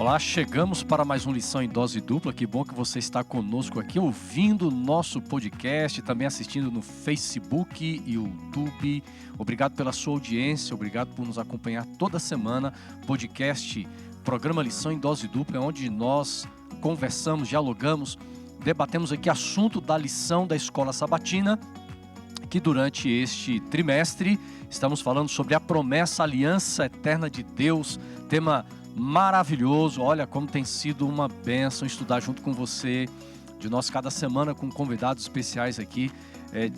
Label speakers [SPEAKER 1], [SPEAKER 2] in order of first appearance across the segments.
[SPEAKER 1] Olá, chegamos para mais uma lição em dose dupla. Que bom que você está conosco aqui, ouvindo o nosso podcast, também assistindo no Facebook e YouTube. Obrigado pela sua audiência, obrigado por nos acompanhar toda semana. Podcast, programa Lição em Dose Dupla, onde nós conversamos, dialogamos, debatemos aqui assunto da lição da Escola Sabatina, que durante este trimestre estamos falando sobre a promessa, a aliança eterna de Deus, tema maravilhoso. Olha como tem sido uma bênção estudar junto com você, de nós cada semana com convidados especiais aqui,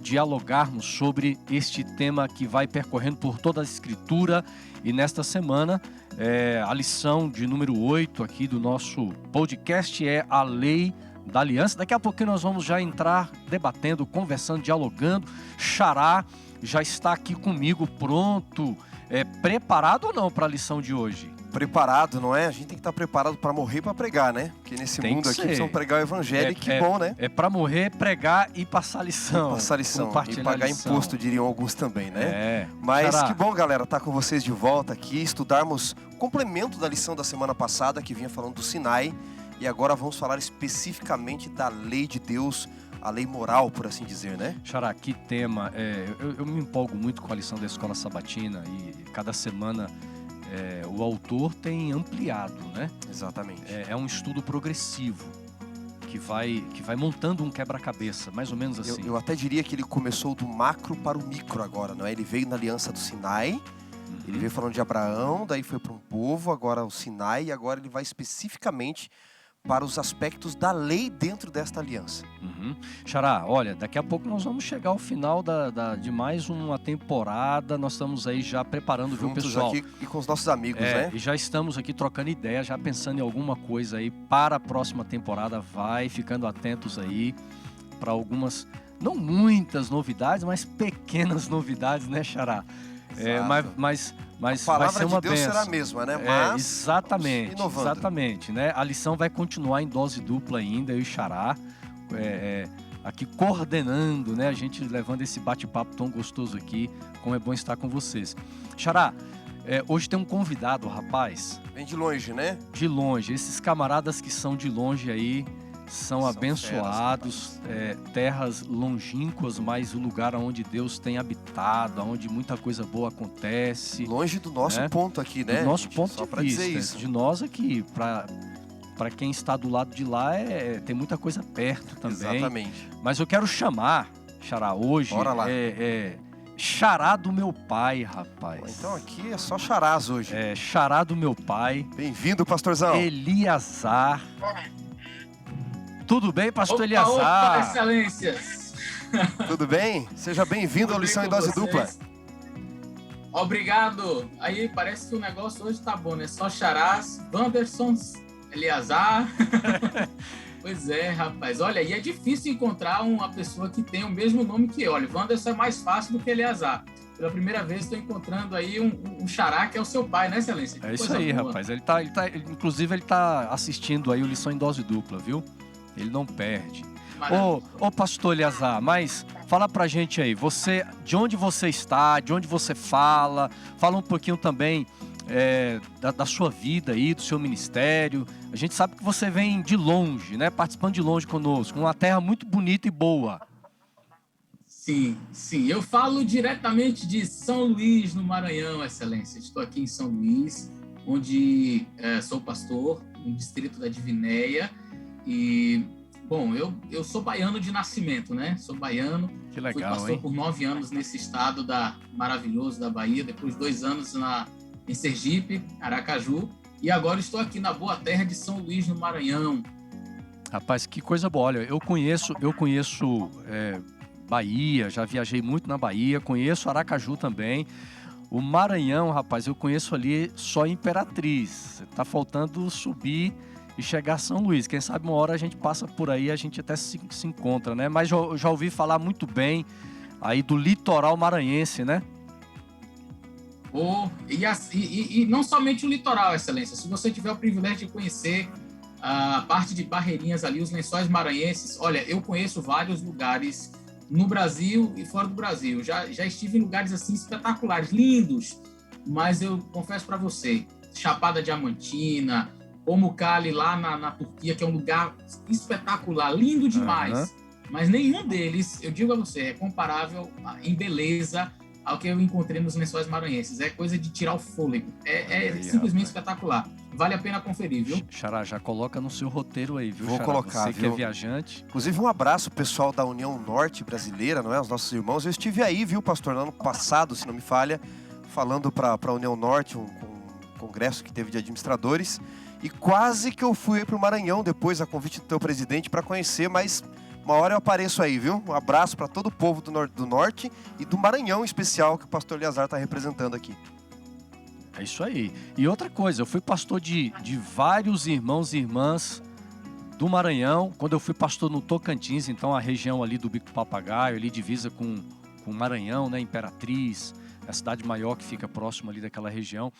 [SPEAKER 1] dialogarmos sobre este tema que vai percorrendo por toda a Escritura. E nesta semana, a lição de número 8 aqui do nosso podcast é a lei da aliança. Daqui a pouquinho nós vamos já entrar debatendo, conversando, dialogando. Xará já está aqui comigo, pronto, preparado ou não para a lição de hoje?
[SPEAKER 2] Preparado, não é? A gente tem que estar preparado para morrer e para pregar, né? Porque nesse mundo aqui precisam pregar o evangelho, que bom, né?
[SPEAKER 1] É para morrer, pregar e passar lição.
[SPEAKER 2] Passar lição e pagar imposto, diriam alguns também, né? Mas
[SPEAKER 1] Xará,
[SPEAKER 2] que bom, galera, estar com vocês de volta aqui, estudarmos o complemento da lição da semana passada, que vinha falando do Sinai, e agora vamos falar especificamente da lei de Deus, a lei moral, por assim dizer, né?
[SPEAKER 1] Xará, que tema. Eu me empolgo muito com a lição da Escola Sabatina e cada semana o autor tem ampliado, né?
[SPEAKER 2] Exatamente.
[SPEAKER 1] É um estudo progressivo que vai montando um quebra-cabeça, mais ou menos assim.
[SPEAKER 2] Eu até diria que ele começou do macro para o micro agora, não é? Ele veio na aliança do Sinai, ele veio falando de Abraão, daí foi para um povo, agora o Sinai, e agora ele vai especificamente para os aspectos da lei dentro desta aliança.
[SPEAKER 1] Xará, olha, daqui a pouco nós vamos chegar ao final de mais uma temporada. Nós estamos aí já preparando, viu, pessoal?
[SPEAKER 2] Aqui e com os nossos amigos, né?
[SPEAKER 1] E já estamos aqui trocando ideias, já pensando em alguma coisa aí para a próxima temporada. Vai ficando atentos aí para algumas, não muitas novidades, mas pequenas novidades, né, Xará? Mas
[SPEAKER 2] a
[SPEAKER 1] vai ser uma
[SPEAKER 2] palavra de Deus
[SPEAKER 1] benção.
[SPEAKER 2] será a mesma, né? Mas
[SPEAKER 1] exatamente, né? A lição vai continuar em dose dupla ainda, eu e Xará, aqui coordenando, né? A gente levando esse bate-papo tão gostoso aqui, como é bom estar com vocês. Xará, hoje tem um convidado, rapaz.
[SPEAKER 2] Vem de longe, né?
[SPEAKER 1] De longe. Esses camaradas que são de longe aí são abençoados, terras longínquas, mas o lugar onde Deus tem habitado, onde muita coisa boa acontece.
[SPEAKER 2] Longe do nosso ponto aqui, né?
[SPEAKER 1] Do nosso ponto
[SPEAKER 2] só
[SPEAKER 1] de vista.
[SPEAKER 2] Dizer isso.
[SPEAKER 1] De nós aqui, para quem está do lado de lá, tem muita coisa perto também.
[SPEAKER 2] Exatamente.
[SPEAKER 1] Mas eu quero chamar, Xará, hoje,
[SPEAKER 2] bora lá.
[SPEAKER 1] Xará do meu pai, rapaz.
[SPEAKER 2] Então aqui é só xarás hoje.
[SPEAKER 1] Xará do meu pai.
[SPEAKER 2] Bem-vindo, pastorzão.
[SPEAKER 1] Eliazar. Tudo bem, pastor Eliazar?
[SPEAKER 3] Opa, excelências!
[SPEAKER 2] Tudo bem? Seja bem-vindo à lição em dose dupla.
[SPEAKER 3] Obrigado. Aí parece que o negócio hoje tá bom, né? Só xarás, Wandersons, Eliazar. Pois é, rapaz. Olha, e é difícil encontrar uma pessoa que tem o mesmo nome que eu. Olha, Wanderson é mais fácil do que Eliazar. Pela primeira vez estou encontrando aí um xará que é o seu pai, né, excelência?
[SPEAKER 1] É isso aí, boa. Rapaz. Inclusive ele tá assistindo aí o Lição em Dose Dupla, viu? Ele não perde. Ô pastor Eliazar, mas fala pra gente aí, de onde você está, de onde você fala um pouquinho também da sua vida aí, do seu ministério. A gente sabe que você vem de longe, né, participando de longe conosco, uma terra muito bonita e boa.
[SPEAKER 3] Sim, eu falo diretamente de São Luís, no Maranhão, excelência. Estou aqui em São Luís, onde sou pastor, no distrito da Divinéia. E, bom, eu sou baiano de nascimento, né? Sou baiano.
[SPEAKER 1] Que legal,
[SPEAKER 3] fui pastor por 9 anos nesse estado maravilhoso da Bahia, depois 2 anos em Sergipe, Aracaju, e agora estou aqui na boa terra de São Luís, no Maranhão.
[SPEAKER 1] Rapaz, que coisa boa. Olha, eu conheço Bahia, já viajei muito na Bahia, conheço Aracaju também. O Maranhão, rapaz, eu conheço ali só Imperatriz. Tá faltando subir e chegar a São Luís. Quem sabe uma hora a gente passa por aí, a gente até se encontra, né? Mas já ouvi falar muito bem aí do litoral maranhense, né?
[SPEAKER 3] E não somente o litoral, excelência. Se você tiver o privilégio de conhecer a parte de Barreirinhas ali, os Lençóis Maranhenses, olha, eu conheço vários lugares no Brasil e fora do Brasil. Já estive em lugares assim espetaculares, lindos, mas eu confesso para você, Chapada Diamantina, Pamukkale lá na Turquia, que é um lugar espetacular, lindo demais. Mas nenhum deles, eu digo a você, é comparável em beleza ao que eu encontrei nos Lençóis Maranhenses. É coisa de tirar o fôlego. É simplesmente espetacular. Vale a pena conferir, viu?
[SPEAKER 1] Xará, já coloca no seu roteiro aí, viu,
[SPEAKER 2] Vou
[SPEAKER 1] Xará?
[SPEAKER 2] colocar,
[SPEAKER 1] Você
[SPEAKER 2] viu?
[SPEAKER 1] que é viajante.
[SPEAKER 2] Inclusive, um abraço pessoal da União Norte Brasileira, não é? Os nossos irmãos. Eu estive aí, viu, pastor, no ano passado, se não me falha, falando para a União Norte, um congresso que teve de administradores. E quase que eu fui para o Maranhão depois, a convite do teu presidente, para conhecer, mas uma hora eu apareço aí, viu? Um abraço para todo o povo do Norte e do Maranhão em especial, que o pastor Eleazar está representando aqui.
[SPEAKER 1] É isso aí. E outra coisa, eu fui pastor de vários irmãos e irmãs do Maranhão. Quando eu fui pastor no Tocantins, então a região ali do Bico do Papagaio, ali divisa com o Maranhão, né? Imperatriz, a cidade maior que fica próximo ali daquela região.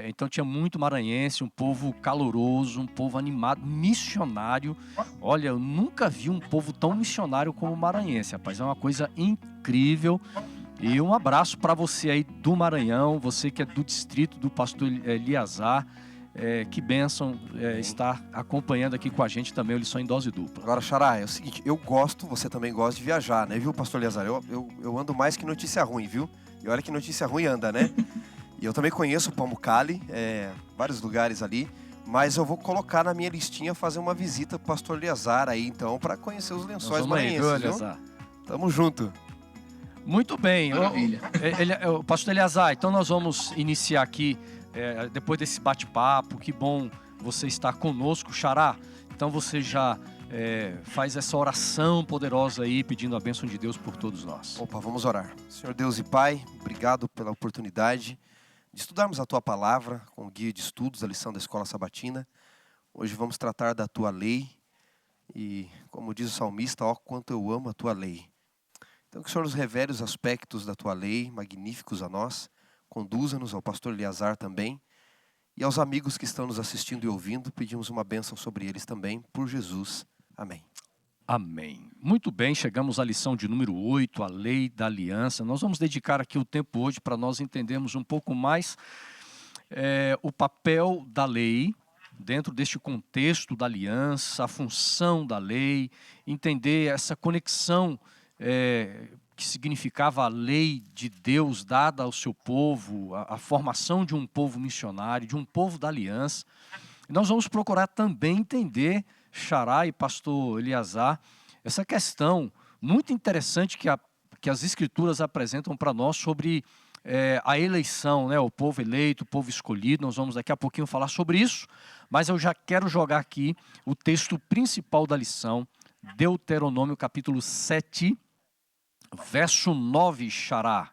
[SPEAKER 1] Então tinha muito maranhense, um povo caloroso, um povo animado, missionário. Olha, eu nunca vi um povo tão missionário como o maranhense, rapaz. É uma coisa incrível. E um abraço para você aí do Maranhão, você que é do distrito do pastor Eleazar. Que bênção estar acompanhando aqui com a gente também o Lição em Dose Dupla.
[SPEAKER 2] Agora, Xará, é o seguinte, eu gosto, você também gosta de viajar, né, viu, pastor Eleazar? Eu ando mais que notícia ruim, viu? E olha que notícia ruim anda, né? E eu também conheço o Pamukkale, vários lugares ali, mas eu vou colocar na minha listinha fazer uma visita pro pastor Eleazar aí, então, para conhecer os Lençóis Maranhenses, viu? Tamo junto.
[SPEAKER 1] Muito bem.
[SPEAKER 3] Maravilha.
[SPEAKER 1] Pastor Eleazar, então nós vamos iniciar aqui, depois desse bate-papo, que bom você estar conosco, Xará. Então você já faz essa oração poderosa aí, pedindo a bênção de Deus por todos nós.
[SPEAKER 2] Opa, vamos orar. Senhor Deus e Pai, obrigado pela oportunidade de estudarmos a Tua Palavra com o guia de estudos da lição da Escola Sabatina. Hoje vamos tratar da Tua Lei e, como diz o salmista, ó, quanto eu amo a Tua Lei. Então que o Senhor nos revele os aspectos da Tua Lei, magníficos a nós, conduza-nos ao pastor Eleazar também e aos amigos que estão nos assistindo e ouvindo, pedimos uma bênção sobre eles também, por Jesus. Amém.
[SPEAKER 1] Amém. Muito bem, chegamos à lição de número 8, a Lei da Aliança. Nós vamos dedicar aqui o tempo hoje para nós entendermos um pouco mais o papel da lei dentro deste contexto da aliança, a função da lei, entender essa conexão que significava a lei de Deus dada ao seu povo, a formação de um povo missionário, de um povo da aliança. E nós vamos procurar também entender, Xará e pastor Eleazar, essa questão muito interessante que as Escrituras apresentam para nós sobre a eleição, né? O povo eleito, o povo escolhido. Nós vamos daqui a pouquinho falar sobre isso, mas eu já quero jogar aqui o texto principal da lição, Deuteronômio capítulo 7, verso 9, Xará.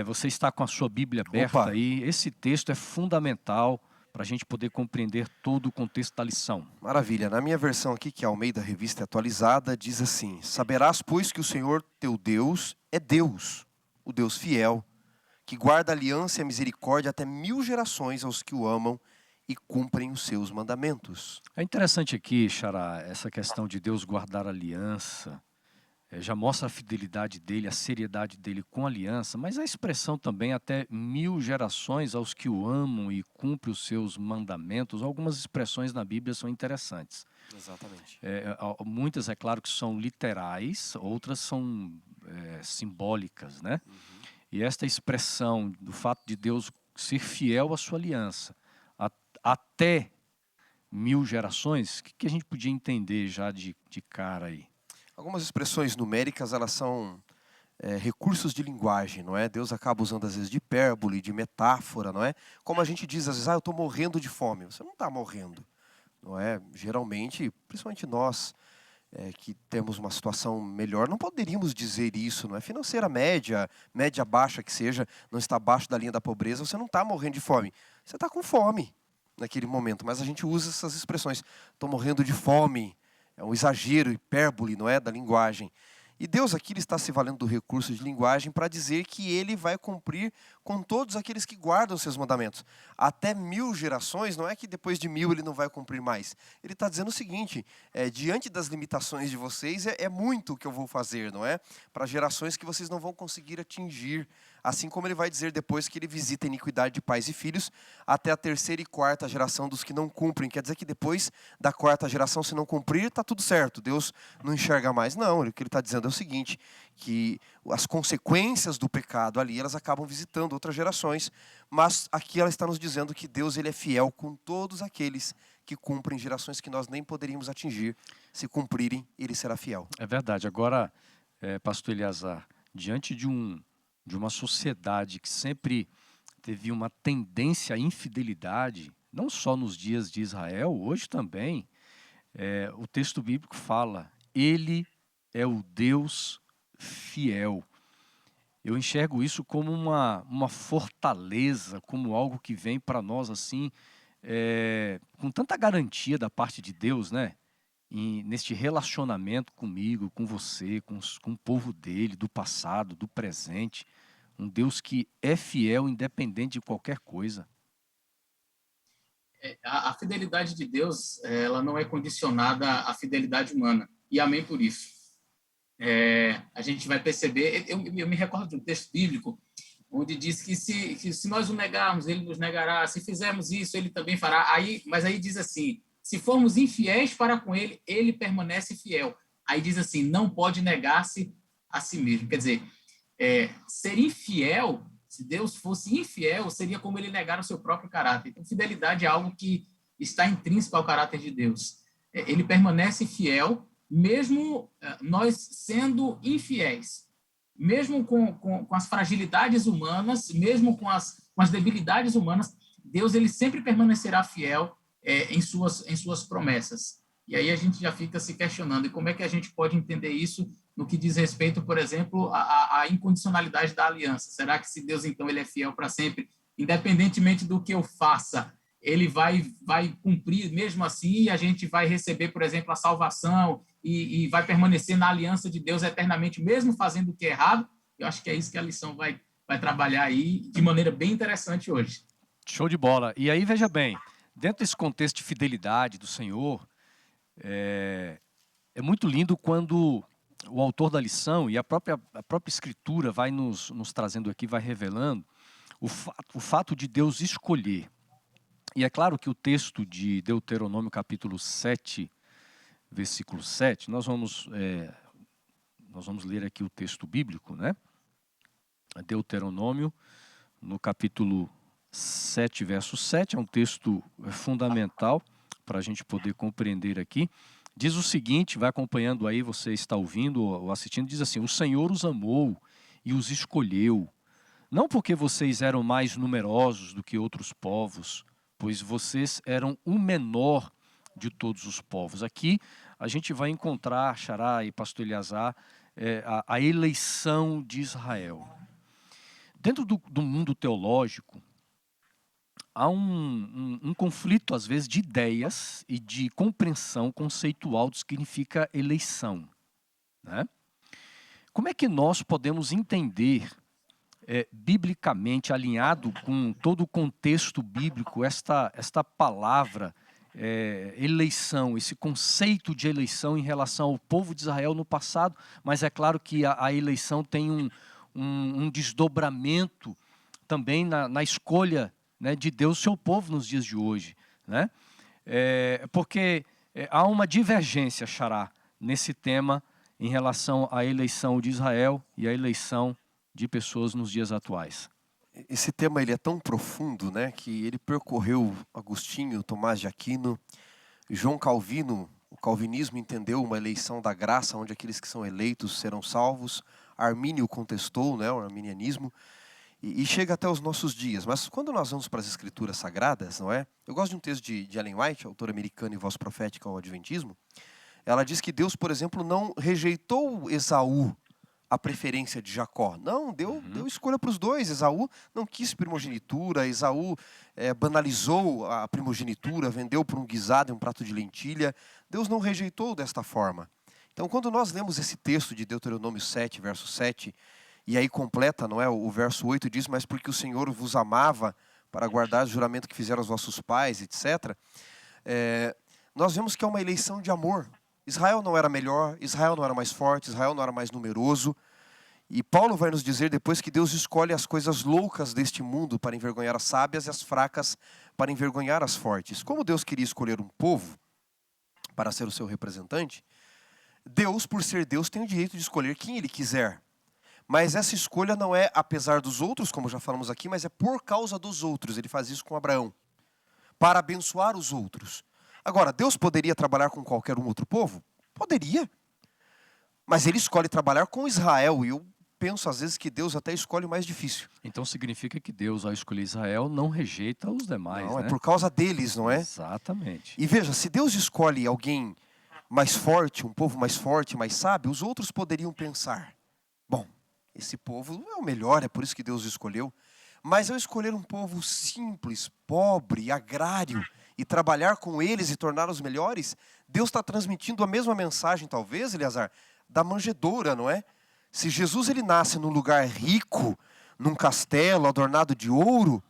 [SPEAKER 1] Você está com a sua Bíblia aberta aí. Esse texto é fundamental para a gente poder compreender todo o contexto da lição.
[SPEAKER 2] Maravilha. Na minha versão aqui, que é a Almeida Revista Atualizada, diz assim: saberás, pois, que o Senhor teu Deus é Deus, o Deus fiel, que guarda a aliança e a misericórdia até 1000 gerações aos que o amam e cumprem os seus mandamentos.
[SPEAKER 1] É interessante aqui, Xará, essa questão de Deus guardar a aliança. Já mostra a fidelidade dele, a seriedade dele com a aliança, mas a expressão também até 1000 gerações aos que o amam e cumprem os seus mandamentos. Algumas expressões na Bíblia são interessantes.
[SPEAKER 2] Exatamente.
[SPEAKER 1] Muitas, é claro, que são literais, outras são simbólicas, né? Uhum. E esta expressão do fato de Deus ser fiel à sua aliança até 1000 gerações, o que a gente podia entender já de cara aí?
[SPEAKER 2] Algumas expressões numéricas, elas são recursos de linguagem, não é? Deus acaba usando às vezes de hipérbole, de metáfora, não é? Como a gente diz às vezes, eu estou morrendo de fome. Você não está morrendo, não é? Geralmente, principalmente nós que temos uma situação melhor, não poderíamos dizer isso, não é? Financeira média baixa que seja, não está abaixo da linha da pobreza, você não está morrendo de fome. Você está com fome naquele momento, mas a gente usa essas expressões. Estou morrendo de fome. É um exagero, hipérbole, não é, da linguagem. E Deus aqui ele está se valendo do recurso de linguagem para dizer que Ele vai cumprir com todos aqueles que guardam os seus mandamentos. Até 1000 gerações, não é que depois de 1000 Ele não vai cumprir mais. Ele está dizendo o seguinte, diante das limitações de vocês, é muito o que eu vou fazer, não é? Para gerações que vocês não vão conseguir atingir Assim como ele vai dizer depois que ele visita a iniquidade de pais e filhos até a terceira e quarta geração dos que não cumprem. Quer dizer que depois da quarta geração, se não cumprir, está tudo certo. Deus não enxerga mais. Não, o que ele está dizendo é o seguinte, que as consequências do pecado ali, elas acabam visitando outras gerações. Mas aqui ela está nos dizendo que Deus ele é fiel com todos aqueles que cumprem, gerações que nós nem poderíamos atingir. Se cumprirem, ele será fiel.
[SPEAKER 1] É verdade. Agora, pastor Eleazar, diante de uma sociedade que sempre teve uma tendência à infidelidade, não só nos dias de Israel, hoje também, o texto bíblico fala, ele é o Deus fiel. Eu enxergo isso como uma fortaleza, como algo que vem para nós assim, com tanta garantia da parte de Deus, né? Neste relacionamento comigo, com você, com o povo dele, do passado, do presente. Um Deus que é fiel, independente de qualquer coisa.
[SPEAKER 3] A fidelidade de Deus, ela não é condicionada à fidelidade humana. E amém por isso. A gente vai perceber, eu me recordo de um texto bíblico, onde diz que se nós o negarmos, ele nos negará, se fizermos isso, ele também fará. Mas aí diz assim, se formos infiéis para com ele, ele permanece fiel. Aí diz assim, não pode negar-se a si mesmo. Quer dizer, ser infiel, se Deus fosse infiel, seria como ele negar o seu próprio caráter. Então, fidelidade é algo que está intrínseco ao caráter de Deus. Ele permanece fiel, mesmo nós sendo infiéis. Mesmo com as fragilidades humanas, mesmo com as debilidades humanas, Deus ele sempre permanecerá fiel em suas promessas. E aí a gente já fica se questionando, e como é que a gente pode entender isso no que diz respeito, por exemplo, à incondicionalidade da aliança? Será que se Deus, então, ele é fiel para sempre, independentemente do que eu faça, ele vai cumprir mesmo assim, e a gente vai receber, por exemplo, a salvação e vai permanecer na aliança de Deus eternamente, mesmo fazendo o que é errado? Eu acho que é isso que a lição vai trabalhar aí de maneira bem interessante hoje.
[SPEAKER 1] Show de bola. E aí, veja bem, dentro desse contexto de fidelidade do Senhor, é muito lindo quando o autor da lição e a própria Escritura vai nos trazendo aqui, vai revelando o fato de Deus escolher. E é claro que o texto de Deuteronômio capítulo 7, versículo 7, nós vamos ler aqui o texto bíblico, né? Deuteronômio, no capítulo 7, verso 7, é um texto fundamental para a gente poder compreender aqui. Diz o seguinte, vai acompanhando aí, você está ouvindo ou assistindo, diz assim, o Senhor os amou e os escolheu, não porque vocês eram mais numerosos do que outros povos, pois vocês eram o menor de todos os povos. Aqui a gente vai encontrar, Xará e pastor Eleazar, a eleição de Israel. Dentro do mundo teológico, há um conflito, às vezes, de ideias e de compreensão conceitual do que significa eleição, né? Como é que nós podemos entender, biblicamente, alinhado com todo o contexto bíblico, esta palavra, eleição, esse conceito de eleição em relação ao povo de Israel no passado, mas é claro que a eleição tem um desdobramento também na escolha, né, de Deus, seu povo nos dias de hoje, né? Porque há uma divergência, Xará, nesse tema em relação à eleição de Israel e à eleição de pessoas nos dias atuais.
[SPEAKER 2] Esse tema ele é tão profundo, né, que ele percorreu Agostinho, Tomás de Aquino, João Calvino. O calvinismo entendeu uma eleição da graça, onde aqueles que são eleitos serão salvos. Armínio contestou, né, o arminianismo. E chega até os nossos dias. Mas quando nós vamos para as Escrituras Sagradas, não é? Eu gosto de um texto de Ellen White, autora americana e voz profética ao Adventismo. Ela diz que Deus, por exemplo, não rejeitou Esaú a preferência de Jacó. Não, deu escolha para os dois. Esaú não quis primogenitura, Esaú banalizou a primogenitura, vendeu por um guisado e um prato de lentilha. Deus não rejeitou desta forma. Então, quando nós lemos esse texto de Deuteronômio 7, verso 7, e aí completa, não é? O verso 8 diz, mas porque o Senhor vos amava para guardar o juramento que fizeram os vossos pais, etc. Nós vemos que é uma eleição de amor. Israel não era melhor, Israel não era mais forte, Israel não era mais numeroso. E Paulo vai nos dizer depois que Deus escolhe as coisas loucas deste mundo para envergonhar as sábias e as fracas para envergonhar as fortes. Como Deus queria escolher um povo para ser o seu representante, Deus, por ser Deus, tem o direito de escolher quem Ele quiser. Mas essa escolha não é apesar dos outros, como já falamos aqui, mas é por causa dos outros. Ele faz isso com Abraão, para abençoar os outros. Agora, Deus poderia trabalhar com qualquer um outro povo? Poderia. Mas Ele escolhe trabalhar com Israel, e eu penso às vezes que Deus até escolhe o mais difícil.
[SPEAKER 1] Então significa que Deus, ao escolher Israel, não rejeita os demais,
[SPEAKER 2] Não,
[SPEAKER 1] né?
[SPEAKER 2] é por causa deles, não é?
[SPEAKER 1] Exatamente.
[SPEAKER 2] E veja, se Deus escolhe alguém mais forte, um povo mais forte, mais sábio, os outros poderiam pensar, bom, esse povo não é o melhor, é por isso que Deus escolheu. Mas ao escolher um povo simples, pobre, agrário, e trabalhar com eles e torná-los melhores, Deus está transmitindo a mesma mensagem, talvez, Eleazar, da manjedoura, não é? Se Jesus ele nasce num lugar rico, num castelo adornado de ouro,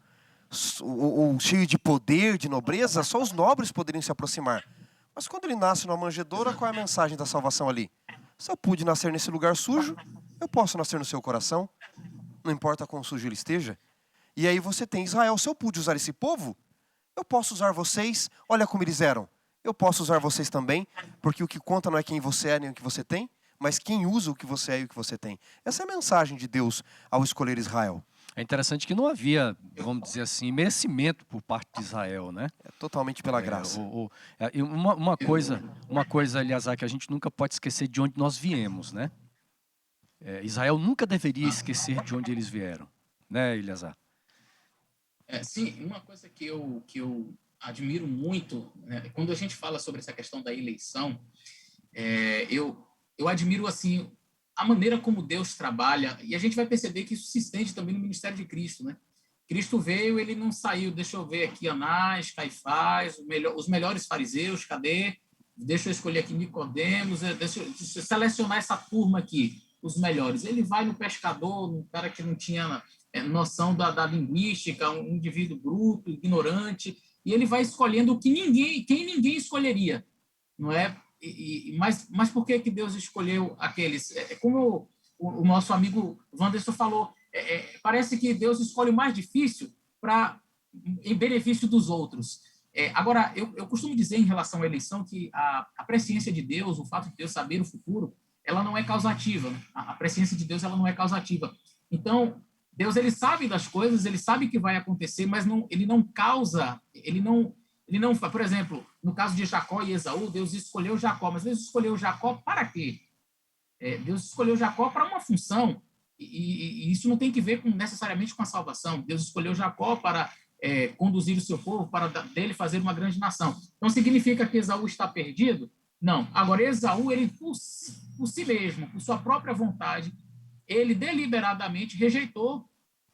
[SPEAKER 2] ou cheio de poder, de nobreza, só os nobres poderiam se aproximar. Mas quando ele nasce numa manjedoura, qual é a mensagem da salvação ali? Se eu pude nascer nesse lugar sujo, eu posso nascer no seu coração, não importa quão sujo ele esteja. E aí você tem Israel, se eu pude usar esse povo, eu posso usar vocês, olha como eles eram. Eu posso usar vocês também, porque o que conta não é quem você é nem o que você tem, mas quem usa o que você é e o que você tem. Essa é a mensagem de Deus ao escolher Israel.
[SPEAKER 1] É interessante que não havia, vamos dizer assim, merecimento por parte de Israel, né?
[SPEAKER 2] É totalmente pela graça.
[SPEAKER 1] E uma coisa, Eleazar, que a gente nunca pode esquecer de onde nós viemos, né? Israel nunca deveria esquecer de onde eles vieram, né, Eleazar?
[SPEAKER 3] Sim, uma coisa que eu admiro muito, né, quando a gente fala sobre essa questão da eleição, eu admiro assim a maneira como Deus trabalha, e a gente vai perceber que isso se estende também no ministério de Cristo, né? Cristo veio, ele não saiu, deixa eu ver aqui, Anás, Caifás, os melhores fariseus, cadê? Deixa eu escolher aqui Nicodemos, deixa eu selecionar essa turma aqui, os melhores. Ele vai no pescador, um cara que não tinha noção da linguística, um indivíduo bruto, ignorante, e ele vai escolhendo quem ninguém escolheria, não é? Mas por que Deus escolheu aqueles? Como o nosso amigo Wanderson falou, parece que Deus escolhe o mais difícil em benefício dos outros. Agora, eu costumo dizer em relação à eleição que a presciência de Deus, o fato de Deus saber o futuro, ela não é causativa. Né? A presciência de Deus ela não é causativa. Então, Deus ele sabe das coisas, ele sabe que vai acontecer, mas ele não causa, ele não, por exemplo, no caso de Jacó e Esaú, Deus escolheu Jacó, mas Deus escolheu Jacó para quê? Deus escolheu Jacó para uma função, e isso não tem que ver necessariamente com a salvação. Deus escolheu Jacó para conduzir o seu povo, para dele fazer uma grande nação. Então, significa que Esaú está perdido? Não. Agora, Esaú, ele por si mesmo, por sua própria vontade, ele deliberadamente rejeitou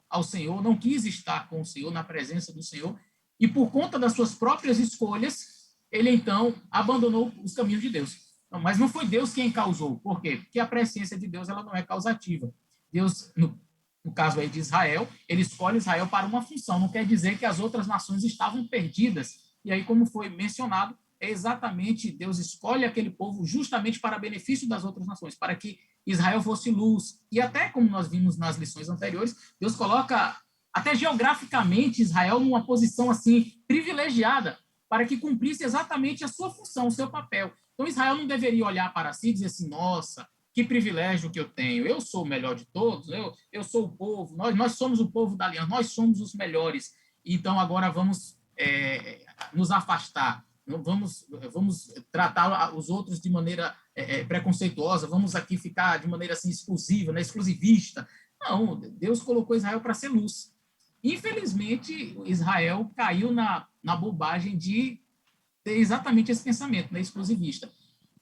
[SPEAKER 3] ao Senhor, não quis estar com o Senhor, na presença do Senhor, e por conta das suas próprias escolhas, ele então abandonou os caminhos de Deus. Não, mas não foi Deus quem causou. Por quê? Porque a presciência de Deus ela não é causativa. Deus, no caso aí de Israel, ele escolhe Israel para uma função. Não quer dizer que as outras nações estavam perdidas. E aí, como foi mencionado, é exatamente Deus escolhe aquele povo justamente para benefício das outras nações, para que Israel fosse luz. E até como nós vimos nas lições anteriores, Deus coloca até geograficamente Israel numa posição assim privilegiada para que cumprisse exatamente a sua função, o seu papel. Então Israel não deveria olhar para si e dizer assim, nossa, que privilégio que eu tenho, eu sou o melhor de todos, eu sou o povo, nós somos o povo da aliança, nós somos os melhores, então agora vamos nos afastar, vamos tratar os outros de maneira preconceituosa, vamos aqui ficar de maneira assim exclusiva, né, exclusivista. Não, Deus colocou Israel para ser luz. Infelizmente, Israel caiu na bobagem de ter exatamente esse pensamento, né, exclusivista.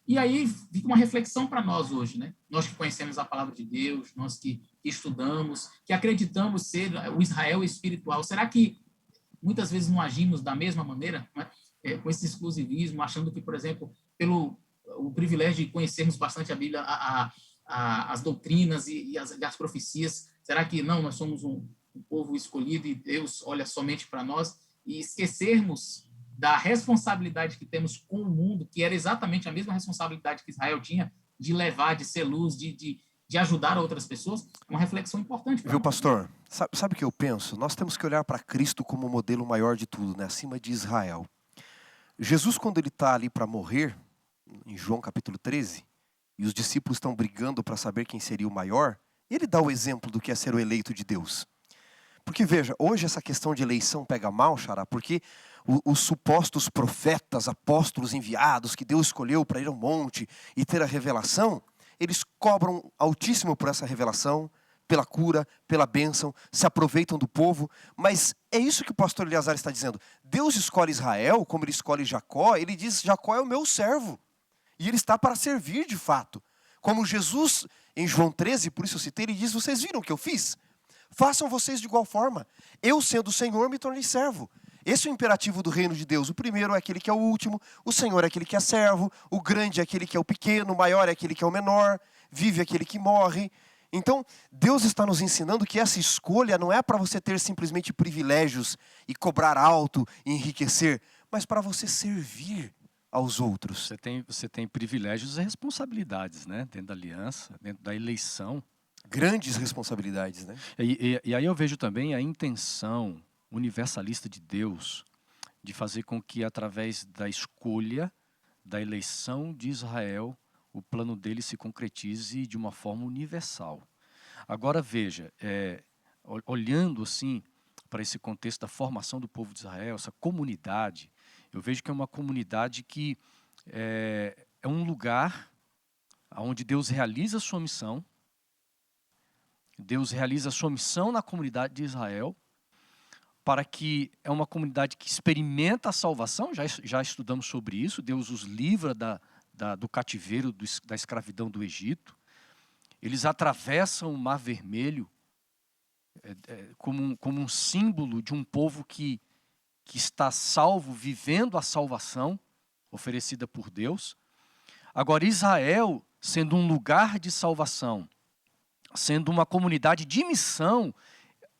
[SPEAKER 3] E aí fica uma reflexão para nós hoje, né? Nós que conhecemos a palavra de Deus, nós que estudamos, que acreditamos ser o Israel espiritual. Será que muitas vezes não agimos da mesma maneira, né? Com esse exclusivismo, achando que, por exemplo, pelo o privilégio de conhecermos bastante a Bíblia, as doutrinas e as profecias, será que não, nós somos um povo escolhido e Deus olha somente para nós, e esquecermos da responsabilidade que temos com o mundo, que era exatamente a mesma responsabilidade que Israel tinha, de levar, de ser luz, de de ajudar outras pessoas, é uma reflexão importante.
[SPEAKER 2] Viu, pastor? Sabe o que eu penso? Nós temos que olhar para Cristo como o modelo maior de tudo, né? Acima de Israel. Jesus, quando ele está ali para morrer, em João capítulo 13, e os discípulos estão brigando para saber quem seria o maior, ele dá o exemplo do que é ser o eleito de Deus. Porque veja, hoje essa questão de eleição pega mal, Xará, porque os supostos profetas, apóstolos enviados que Deus escolheu para ir ao monte e ter a revelação, eles cobram altíssimo por essa revelação, pela cura, pela bênção, se aproveitam do povo. Mas é isso que o pastor Eleazar está dizendo. Deus escolhe Israel, como ele escolhe Jacó, ele diz, Jacó é o meu servo. E ele está para servir de fato. Como Jesus, em João 13, por isso eu citei, ele diz, vocês viram o que eu fiz? Façam vocês de igual forma. Eu, sendo o Senhor, me tornei servo. Esse é o imperativo do reino de Deus. O primeiro é aquele que é o último, o Senhor é aquele que é servo, o grande é aquele que é o pequeno, o maior é aquele que é o menor, vive aquele que morre. Então, Deus está nos ensinando que essa escolha não é para você ter simplesmente privilégios e cobrar alto e enriquecer, mas para você servir aos outros.
[SPEAKER 1] Você tem privilégios e responsabilidades, né? Dentro da aliança, dentro da eleição.
[SPEAKER 2] Grandes responsabilidades, né?
[SPEAKER 1] E aí eu vejo também a intenção universalista de Deus de fazer com que, através da escolha, da eleição de Israel, o plano dele se concretize de uma forma universal. Agora veja, olhando assim para esse contexto da formação do povo de Israel, essa comunidade, eu vejo que é uma comunidade que é um lugar onde Deus realiza a sua missão. Deus realiza a sua missão na comunidade de Israel, para que é uma comunidade que experimenta a salvação, já estudamos sobre isso, Deus os livra do cativeiro, da escravidão do Egito. Eles atravessam o Mar Vermelho como um símbolo de um povo que está salvo, vivendo a salvação oferecida por Deus. Agora, Israel, sendo um lugar de salvação, sendo uma comunidade de missão,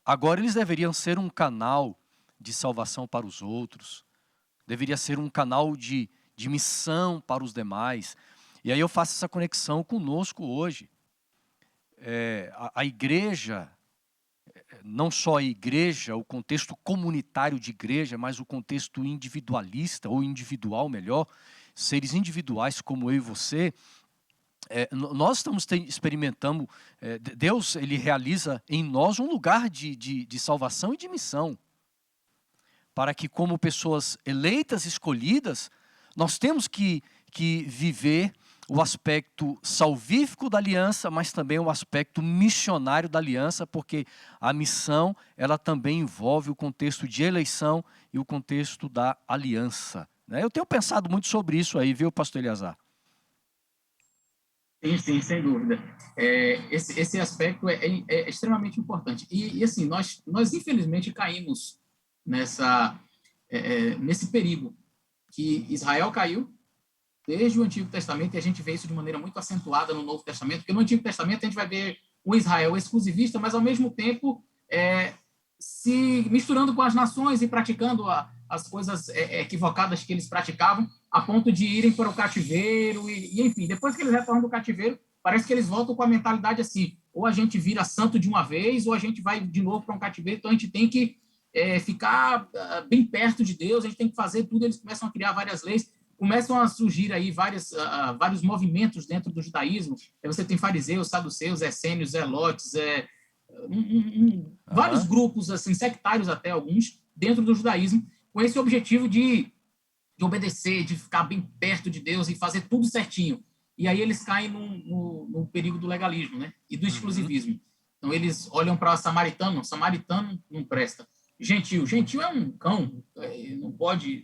[SPEAKER 1] agora eles deveriam ser um canal de salvação para os outros, deveria ser um canal de missão para os demais. E aí eu faço essa conexão conosco hoje. A igreja, não só a igreja, o contexto comunitário de igreja, mas o contexto individualista, ou individual melhor, seres individuais como eu e você, nós estamos experimentando, Deus ele realiza em nós um lugar de salvação e de missão, para que como pessoas eleitas, escolhidas, nós temos que viver o aspecto salvífico da aliança, mas também o aspecto missionário da aliança, porque a missão ela também envolve o contexto de eleição e o contexto da aliança, né? Eu tenho pensado muito sobre isso aí, viu, pastor Eleazar?
[SPEAKER 3] Sim, sem dúvida. Esse aspecto é extremamente importante. E assim, nós infelizmente caímos nesse perigo que Israel caiu desde o Antigo Testamento, e a gente vê isso de maneira muito acentuada no Novo Testamento, porque no Antigo Testamento a gente vai ver o Israel exclusivista, mas ao mesmo tempo se misturando com as nações e praticando as coisas equivocadas que eles praticavam, a ponto de irem para o cativeiro, e enfim, depois que eles retornam do cativeiro, parece que eles voltam com a mentalidade assim, ou a gente vira santo de uma vez, ou a gente vai de novo para um cativeiro, então a gente tem que ficar bem perto de Deus, a gente tem que fazer tudo, eles começam a criar várias leis, começam a surgir aí vários movimentos dentro do judaísmo. Você tem fariseus, saduceus, essênios, zelotes, vários grupos assim, sectários até alguns, dentro do judaísmo, com esse objetivo de obedecer, de ficar bem perto de Deus e fazer tudo certinho. E aí eles caem no perigo do legalismo, né? E do exclusivismo. Então eles olham para samaritano não presta. Gentil é um cão,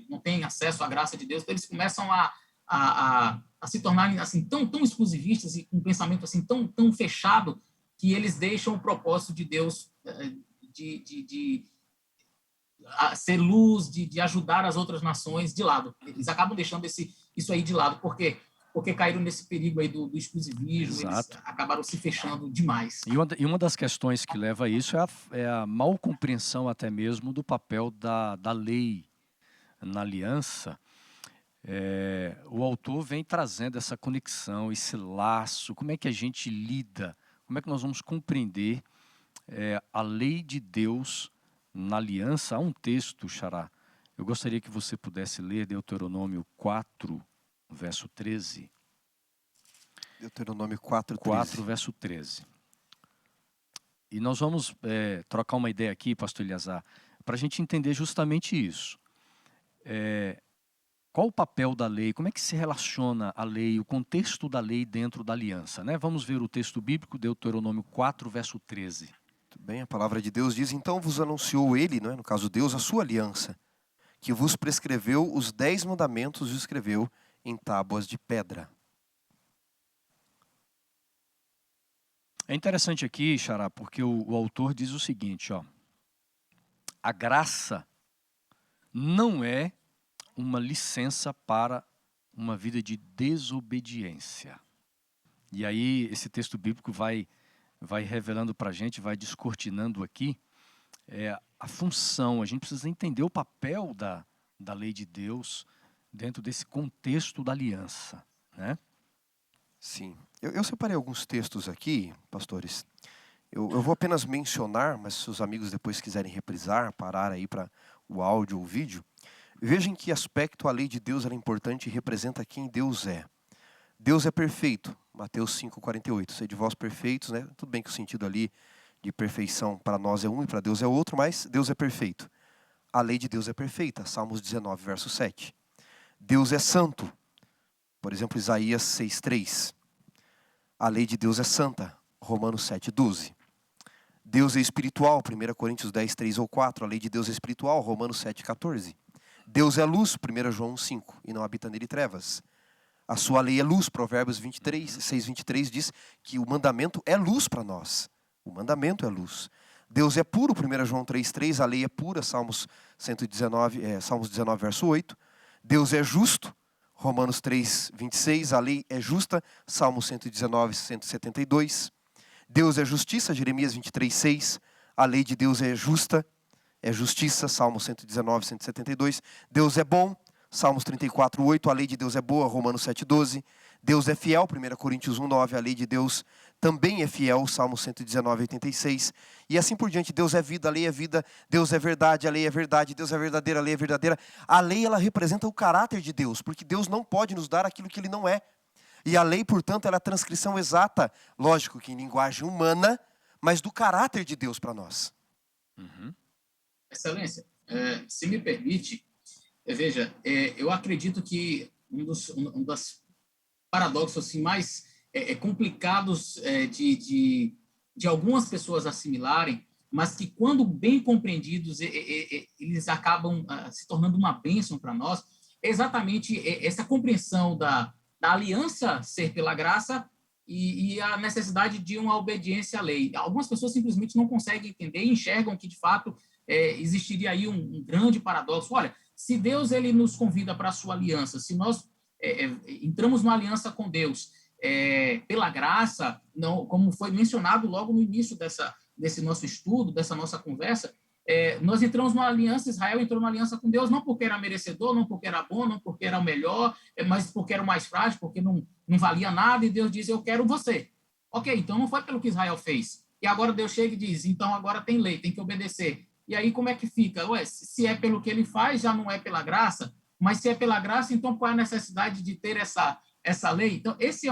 [SPEAKER 3] não tem acesso à graça de Deus, então eles começam a se tornarem assim, tão exclusivistas e com um pensamento assim, tão fechado, que eles deixam o propósito de Deus de ser luz, de ajudar as outras nações de lado. Eles acabam deixando isso aí de lado, porque caíram nesse perigo aí do exclusivismo. Exato. Eles acabaram se fechando demais.
[SPEAKER 1] E uma das questões que leva a isso é a mal compreensão até mesmo do papel da lei na aliança. O autor vem trazendo essa conexão, esse laço, como é que a gente lida como é que nós vamos compreender a lei de Deus na aliança? Há um texto, Xará, eu gostaria que você pudesse ler Deuteronômio 4, verso 13.
[SPEAKER 2] Deuteronômio 4,
[SPEAKER 1] 4, verso 13. E nós vamos trocar uma ideia aqui, pastor Eliazar, para a gente entender justamente isso. Qual o papel da lei? Como é que se relaciona a lei, o contexto da lei dentro da aliança, né? Vamos ver o texto bíblico, Deuteronômio 4, verso 13.
[SPEAKER 2] Muito bem, a palavra de Deus diz: então vos anunciou ele, não é? No caso Deus, a sua aliança, que vos prescreveu os 10 mandamentos e os escreveu em tábuas de pedra.
[SPEAKER 1] É interessante aqui, Xará, porque o autor diz o seguinte, ó: a graça não é uma licença para uma vida de desobediência. E aí esse texto bíblico vai revelando para a gente, vai descortinando aqui a função. A gente precisa entender o papel da lei de Deus dentro desse contexto da aliança, né?
[SPEAKER 2] Sim. Eu separei alguns textos aqui, pastores. Eu vou apenas mencionar, mas se os amigos depois quiserem reprisar, parar aí para o áudio ou o vídeo, vejam em que aspecto a lei de Deus é importante e representa quem Deus é. Deus é perfeito, Mateus 5,48. Sede vós perfeitos, né? Tudo bem que o sentido ali de perfeição para nós é um e para Deus é outro, mas Deus é perfeito. A lei de Deus é perfeita, Salmos 19, verso 7. Deus é santo, por exemplo, Isaías 6,3. A lei de Deus é santa, Romanos 7,12. Deus é espiritual, 1 Coríntios 10, 3 ou 4. A lei de Deus é espiritual, Romanos 7,14. Deus é luz, 1 João 5, e não habita nele trevas. A sua lei é luz, Provérbios 6,23 diz que o mandamento é luz para nós. O mandamento é luz. Deus é puro, 1 João 3,3, a lei é pura, Salmos 19, verso 8. Deus é justo, Romanos 3, 26, a lei é justa, Salmos 119, 172. Deus é justiça, Jeremias 23, 6. A lei de Deus é justa, é justiça, Salmos 119, 172. Deus é bom, Salmos 34, 8. A lei de Deus é boa, Romanos 7, 12. Deus é fiel, 1 Coríntios 1, 9. A lei de Deus também é fiel, Salmos 119, 86. E assim por diante, Deus é vida, a lei é vida. Deus é verdade, a lei é verdade. Deus é verdadeira, a lei é verdadeira. A lei, ela representa o caráter de Deus, porque Deus não pode nos dar aquilo que Ele não é. E a lei, portanto, ela é a transcrição exata, lógico que em linguagem humana, mas do caráter de Deus para nós.
[SPEAKER 1] Uhum.
[SPEAKER 3] Excelência, se me permite, veja, eu acredito que um dos paradoxos assim, mais complicados de algumas pessoas assimilarem, mas que quando bem compreendidos, eles acabam se tornando uma bênção para nós, é exatamente essa compreensão da aliança ser pela graça e a necessidade de uma obediência à lei. Algumas pessoas simplesmente não conseguem entender e enxergam que, de fato, existiria aí um grande paradoxo. Olha, se Deus ele nos convida para a sua aliança, se nós entramos numa aliança com Deus pela graça, não, como foi mencionado logo no início desse nosso estudo, dessa nossa conversa, nós entramos numa aliança, Israel entrou numa aliança com Deus, não porque era merecedor, não porque era bom, não porque era o melhor, mas porque era o mais frágil, porque não valia nada, e Deus diz, eu quero você. Ok, então não foi pelo que Israel fez. E agora Deus chega e diz, então agora tem lei, tem que obedecer. E aí como é que fica? Ué, se é pelo que ele faz, já não é pela graça, mas se é pela graça, então qual é a necessidade de ter essa lei? Então, esse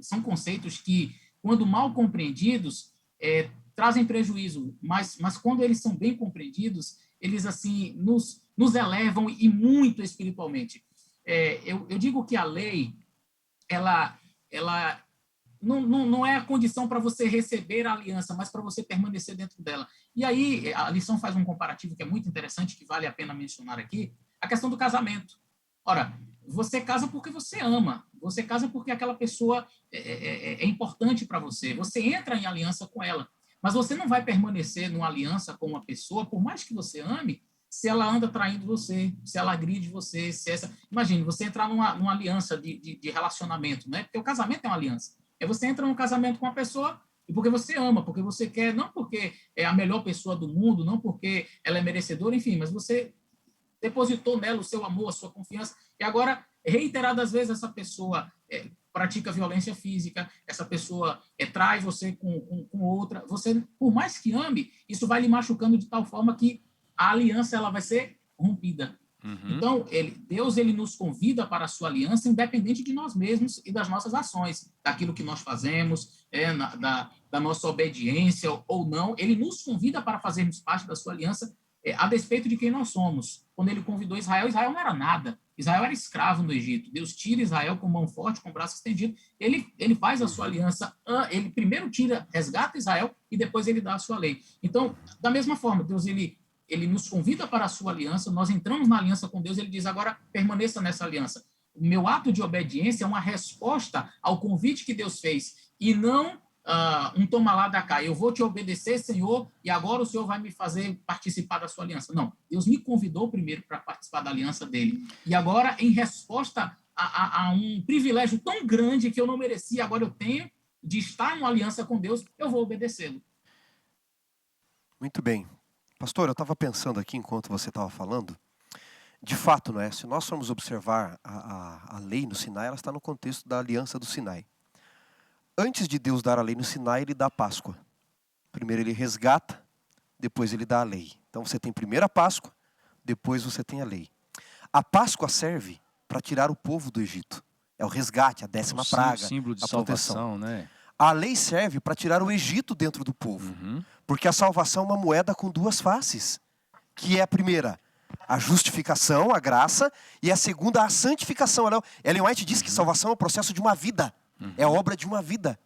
[SPEAKER 3] são conceitos que, quando mal compreendidos, trazem prejuízo, mas quando eles são bem compreendidos, eles assim nos elevam e muito espiritualmente. Eu digo que a lei, ela não é a condição para você receber a aliança, mas para você permanecer dentro dela. E aí, a lição faz um comparativo que é muito interessante, que vale a pena mencionar aqui, a questão do casamento. Ora, você casa porque você ama, você casa porque aquela pessoa é importante para você, você entra em aliança com ela, mas você não vai permanecer numa aliança com uma pessoa, por mais que você ame, se ela anda traindo você, se ela agride você, Imagine, você entrar numa aliança de relacionamento, né? Porque o casamento é uma aliança. Você entra num casamento com uma pessoa e porque você ama, porque você quer, não porque é a melhor pessoa do mundo, não porque ela é merecedora, enfim, mas você depositou nela o seu amor, a sua confiança, e agora, reiteradas vezes, essa pessoa pratica violência física, essa pessoa trai você com outra, você, por mais que ame, isso vai lhe machucando de tal forma que a aliança ela vai ser rompida. Então, Deus ele nos convida para a sua aliança, independente de nós mesmos e das nossas ações, daquilo que nós fazemos, da nossa obediência ou não. Ele nos convida para fazermos parte da sua aliança, a despeito de quem nós somos. Quando ele convidou Israel, Israel não era nada. Israel era escravo no Egito. Deus tira Israel com mão forte, com braço estendido. Ele faz a sua aliança. Ele primeiro resgata Israel e depois ele dá a sua lei. Então, da mesma forma, Deus ele nos convida para a sua aliança, nós entramos na aliança com Deus, ele diz, agora permaneça nessa aliança. O meu ato de obediência é uma resposta ao convite que Deus fez, e não um toma lá da cá, eu vou te obedecer, Senhor, e agora o Senhor vai me fazer participar da sua aliança. Não, Deus me convidou primeiro para participar da aliança dele, e agora, em resposta a um privilégio tão grande que eu não merecia, agora eu tenho de estar em uma aliança com Deus, eu vou obedecê-lo.
[SPEAKER 2] Muito bem. Pastor, eu estava pensando aqui enquanto você estava falando, de fato, não é? Se nós formos observar a lei no Sinai, ela está no contexto da aliança do Sinai. Antes de Deus dar a lei no Sinai, ele dá a Páscoa. Primeiro ele resgata, depois ele dá a lei. Então você tem primeiro a Páscoa, depois você tem a lei. A Páscoa serve para tirar o povo do Egito. É o resgate, a 10ª praga,
[SPEAKER 1] símbolo de
[SPEAKER 2] a proteção.
[SPEAKER 1] salvação, né?
[SPEAKER 2] A lei serve para tirar o Egito dentro do povo. Porque a salvação é uma moeda com duas faces. Que é a primeira, a justificação, a graça. E a segunda, a santificação. Ellen White diz que salvação é o processo de uma vida. É a obra de uma vida.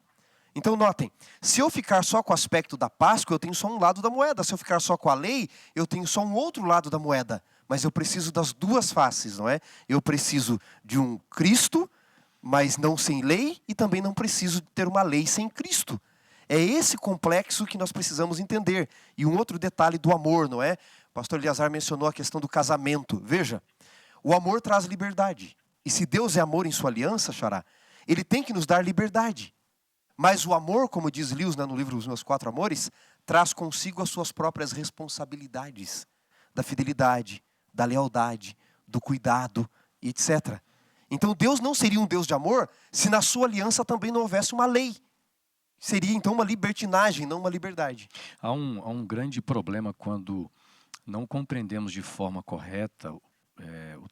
[SPEAKER 2] Então notem, se eu ficar só com o aspecto da Páscoa, eu tenho só um lado da moeda. Se eu ficar só com a lei, eu tenho só um outro lado da moeda. Mas eu preciso das duas faces, não é? Eu preciso de um Cristo, mas não sem lei, e também não preciso ter uma lei sem Cristo. É esse complexo que nós precisamos entender. E um outro detalhe do amor, não é? O pastor Eliazar mencionou a questão do casamento. Veja, o amor traz liberdade. E se Deus é amor em sua aliança, Xará, ele tem que nos dar liberdade. Mas o amor, como diz Lewis no livro Os Meus 4 Amores, traz consigo as suas próprias responsabilidades. Da fidelidade, da lealdade, do cuidado, etc. Então Deus não seria um Deus de amor se na sua aliança também não houvesse uma lei. Seria então uma libertinagem, não uma liberdade.
[SPEAKER 1] Há um grande problema quando não compreendemos de forma correta o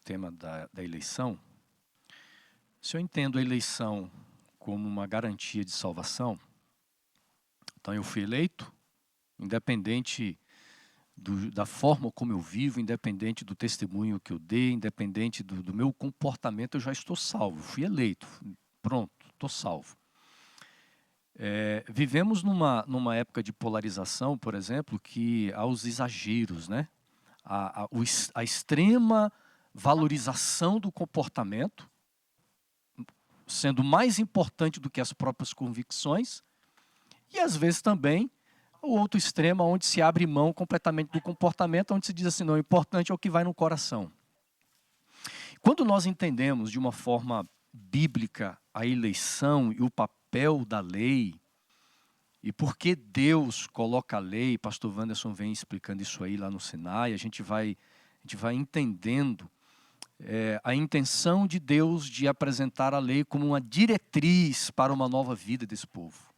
[SPEAKER 1] tema da eleição. Se eu entendo a eleição como uma garantia de salvação, então eu fui eleito, independente da forma como eu vivo, independente do testemunho que eu dei, independente do meu comportamento, eu já estou salvo. Fui eleito, pronto, estou salvo. Vivemos numa época de polarização, por exemplo, que há os exageros, né? A extrema valorização do comportamento, sendo mais importante do que as próprias convicções, e às vezes também o outro extremo, onde se abre mão completamente do comportamento, onde se diz assim, não, o importante é o que vai no coração. Quando nós entendemos de uma forma bíblica a eleição e o papel da lei, e por que Deus coloca a lei, pastor Wanderson vem explicando isso aí lá no Sinai, a gente vai entendendo a intenção de Deus de apresentar a lei como uma diretriz para uma nova vida desse povo.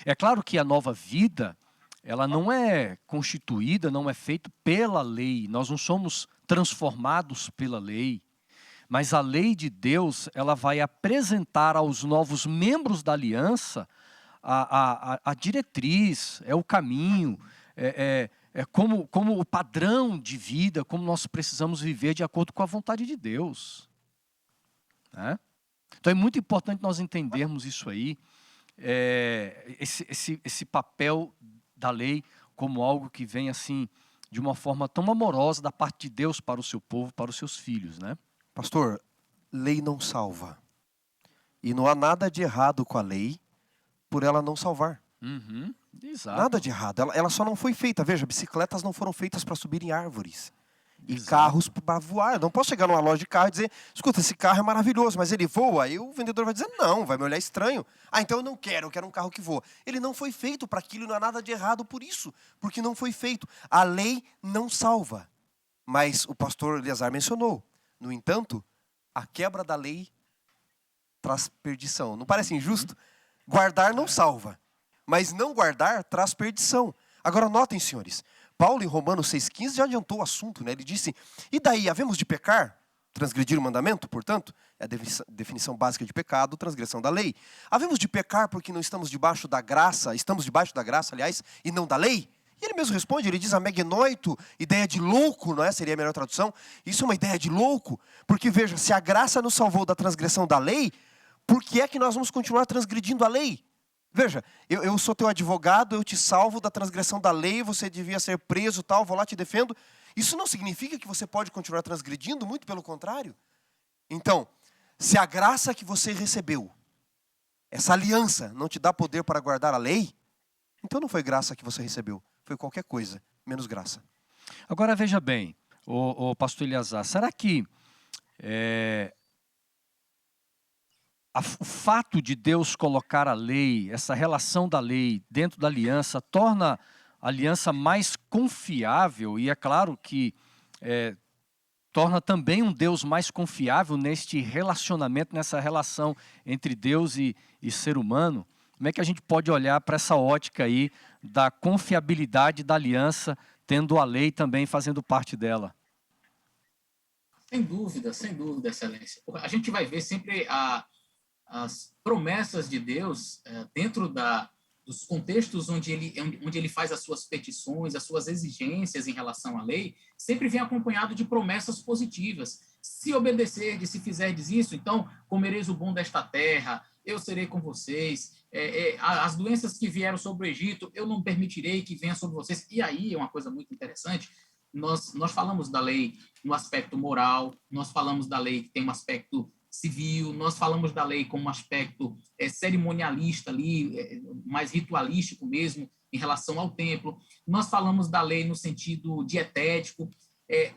[SPEAKER 1] É claro que a nova vida, ela não é constituída, não é feita pela lei. Nós não somos transformados pela lei. Mas a lei de Deus, ela vai apresentar aos novos membros da aliança a diretriz, é o caminho, como o padrão de vida, como nós precisamos viver de acordo com a vontade de Deus. Né? Então é muito importante nós entendermos isso aí. Esse papel da lei como algo que vem assim de uma forma tão amorosa da parte de Deus para o seu povo, para os seus filhos, né?
[SPEAKER 2] Pastor, lei não salva. E não há nada de errado com a lei por ela não salvar.
[SPEAKER 1] Exato.
[SPEAKER 2] Nada de errado. Ela só não foi feita. Veja, bicicletas não foram feitas para subir em árvores. E
[SPEAKER 1] Exato.
[SPEAKER 2] Carros para voar. Eu não posso chegar numa loja de carro e dizer, escuta, esse carro é maravilhoso, mas ele voa. Aí o vendedor vai dizer, não, vai me olhar estranho. Então eu não quero, eu quero um carro que voa. Ele não foi feito para aquilo, não há nada de errado por isso. Porque não foi feito. A lei não salva. Mas o pastor Eliazar mencionou. No entanto, a quebra da lei traz perdição. Não parece injusto? Guardar não salva, mas não guardar traz perdição. Agora notem, senhores, Paulo em Romanos 6,15 já adiantou o assunto, né? Ele disse, e daí, havemos de pecar? Transgredir o mandamento, portanto, é a definição básica de pecado, transgressão da lei. Havemos de pecar porque não estamos debaixo da graça, aliás, e não da lei? E ele mesmo responde, ele diz amegnoito, ideia de louco, não é? Seria a melhor tradução. Isso é uma ideia de louco, porque veja, se a graça nos salvou da transgressão da lei, por que é que nós vamos continuar transgredindo a lei? Veja, eu sou teu advogado, eu te salvo da transgressão da lei, você devia ser preso, tal, vou lá, te defendo. Isso não significa que você pode continuar transgredindo, muito pelo contrário. Então, se a graça que você recebeu, essa aliança, não te dá poder para guardar a lei, então não foi graça que você recebeu, foi qualquer coisa, menos graça.
[SPEAKER 1] Agora veja bem, o pastor Eleazar, será que o fato de Deus colocar a lei, essa relação da lei dentro da aliança, torna a aliança mais confiável e é claro que torna também um Deus mais confiável neste relacionamento, nessa relação entre Deus e ser humano? Como é que a gente pode olhar para essa ótica aí da confiabilidade da aliança, tendo a lei também fazendo parte dela?
[SPEAKER 3] Sem dúvida, excelência. A gente vai ver sempre as promessas de Deus dentro dos contextos onde ele faz as suas petições, as suas exigências em relação à lei, sempre vem acompanhado de promessas positivas. Se obedecerdes, se fizerdes isso, então comereis o bom desta terra, eu serei com vocês, as doenças que vieram sobre o Egito, eu não permitirei que venham sobre vocês. E aí é uma coisa muito interessante, nós falamos da lei no aspecto moral, nós falamos da lei que tem um aspecto civil, nós falamos da lei como um aspecto cerimonialista ali, mais ritualístico mesmo, em relação ao templo. Nós falamos da lei no sentido dietético.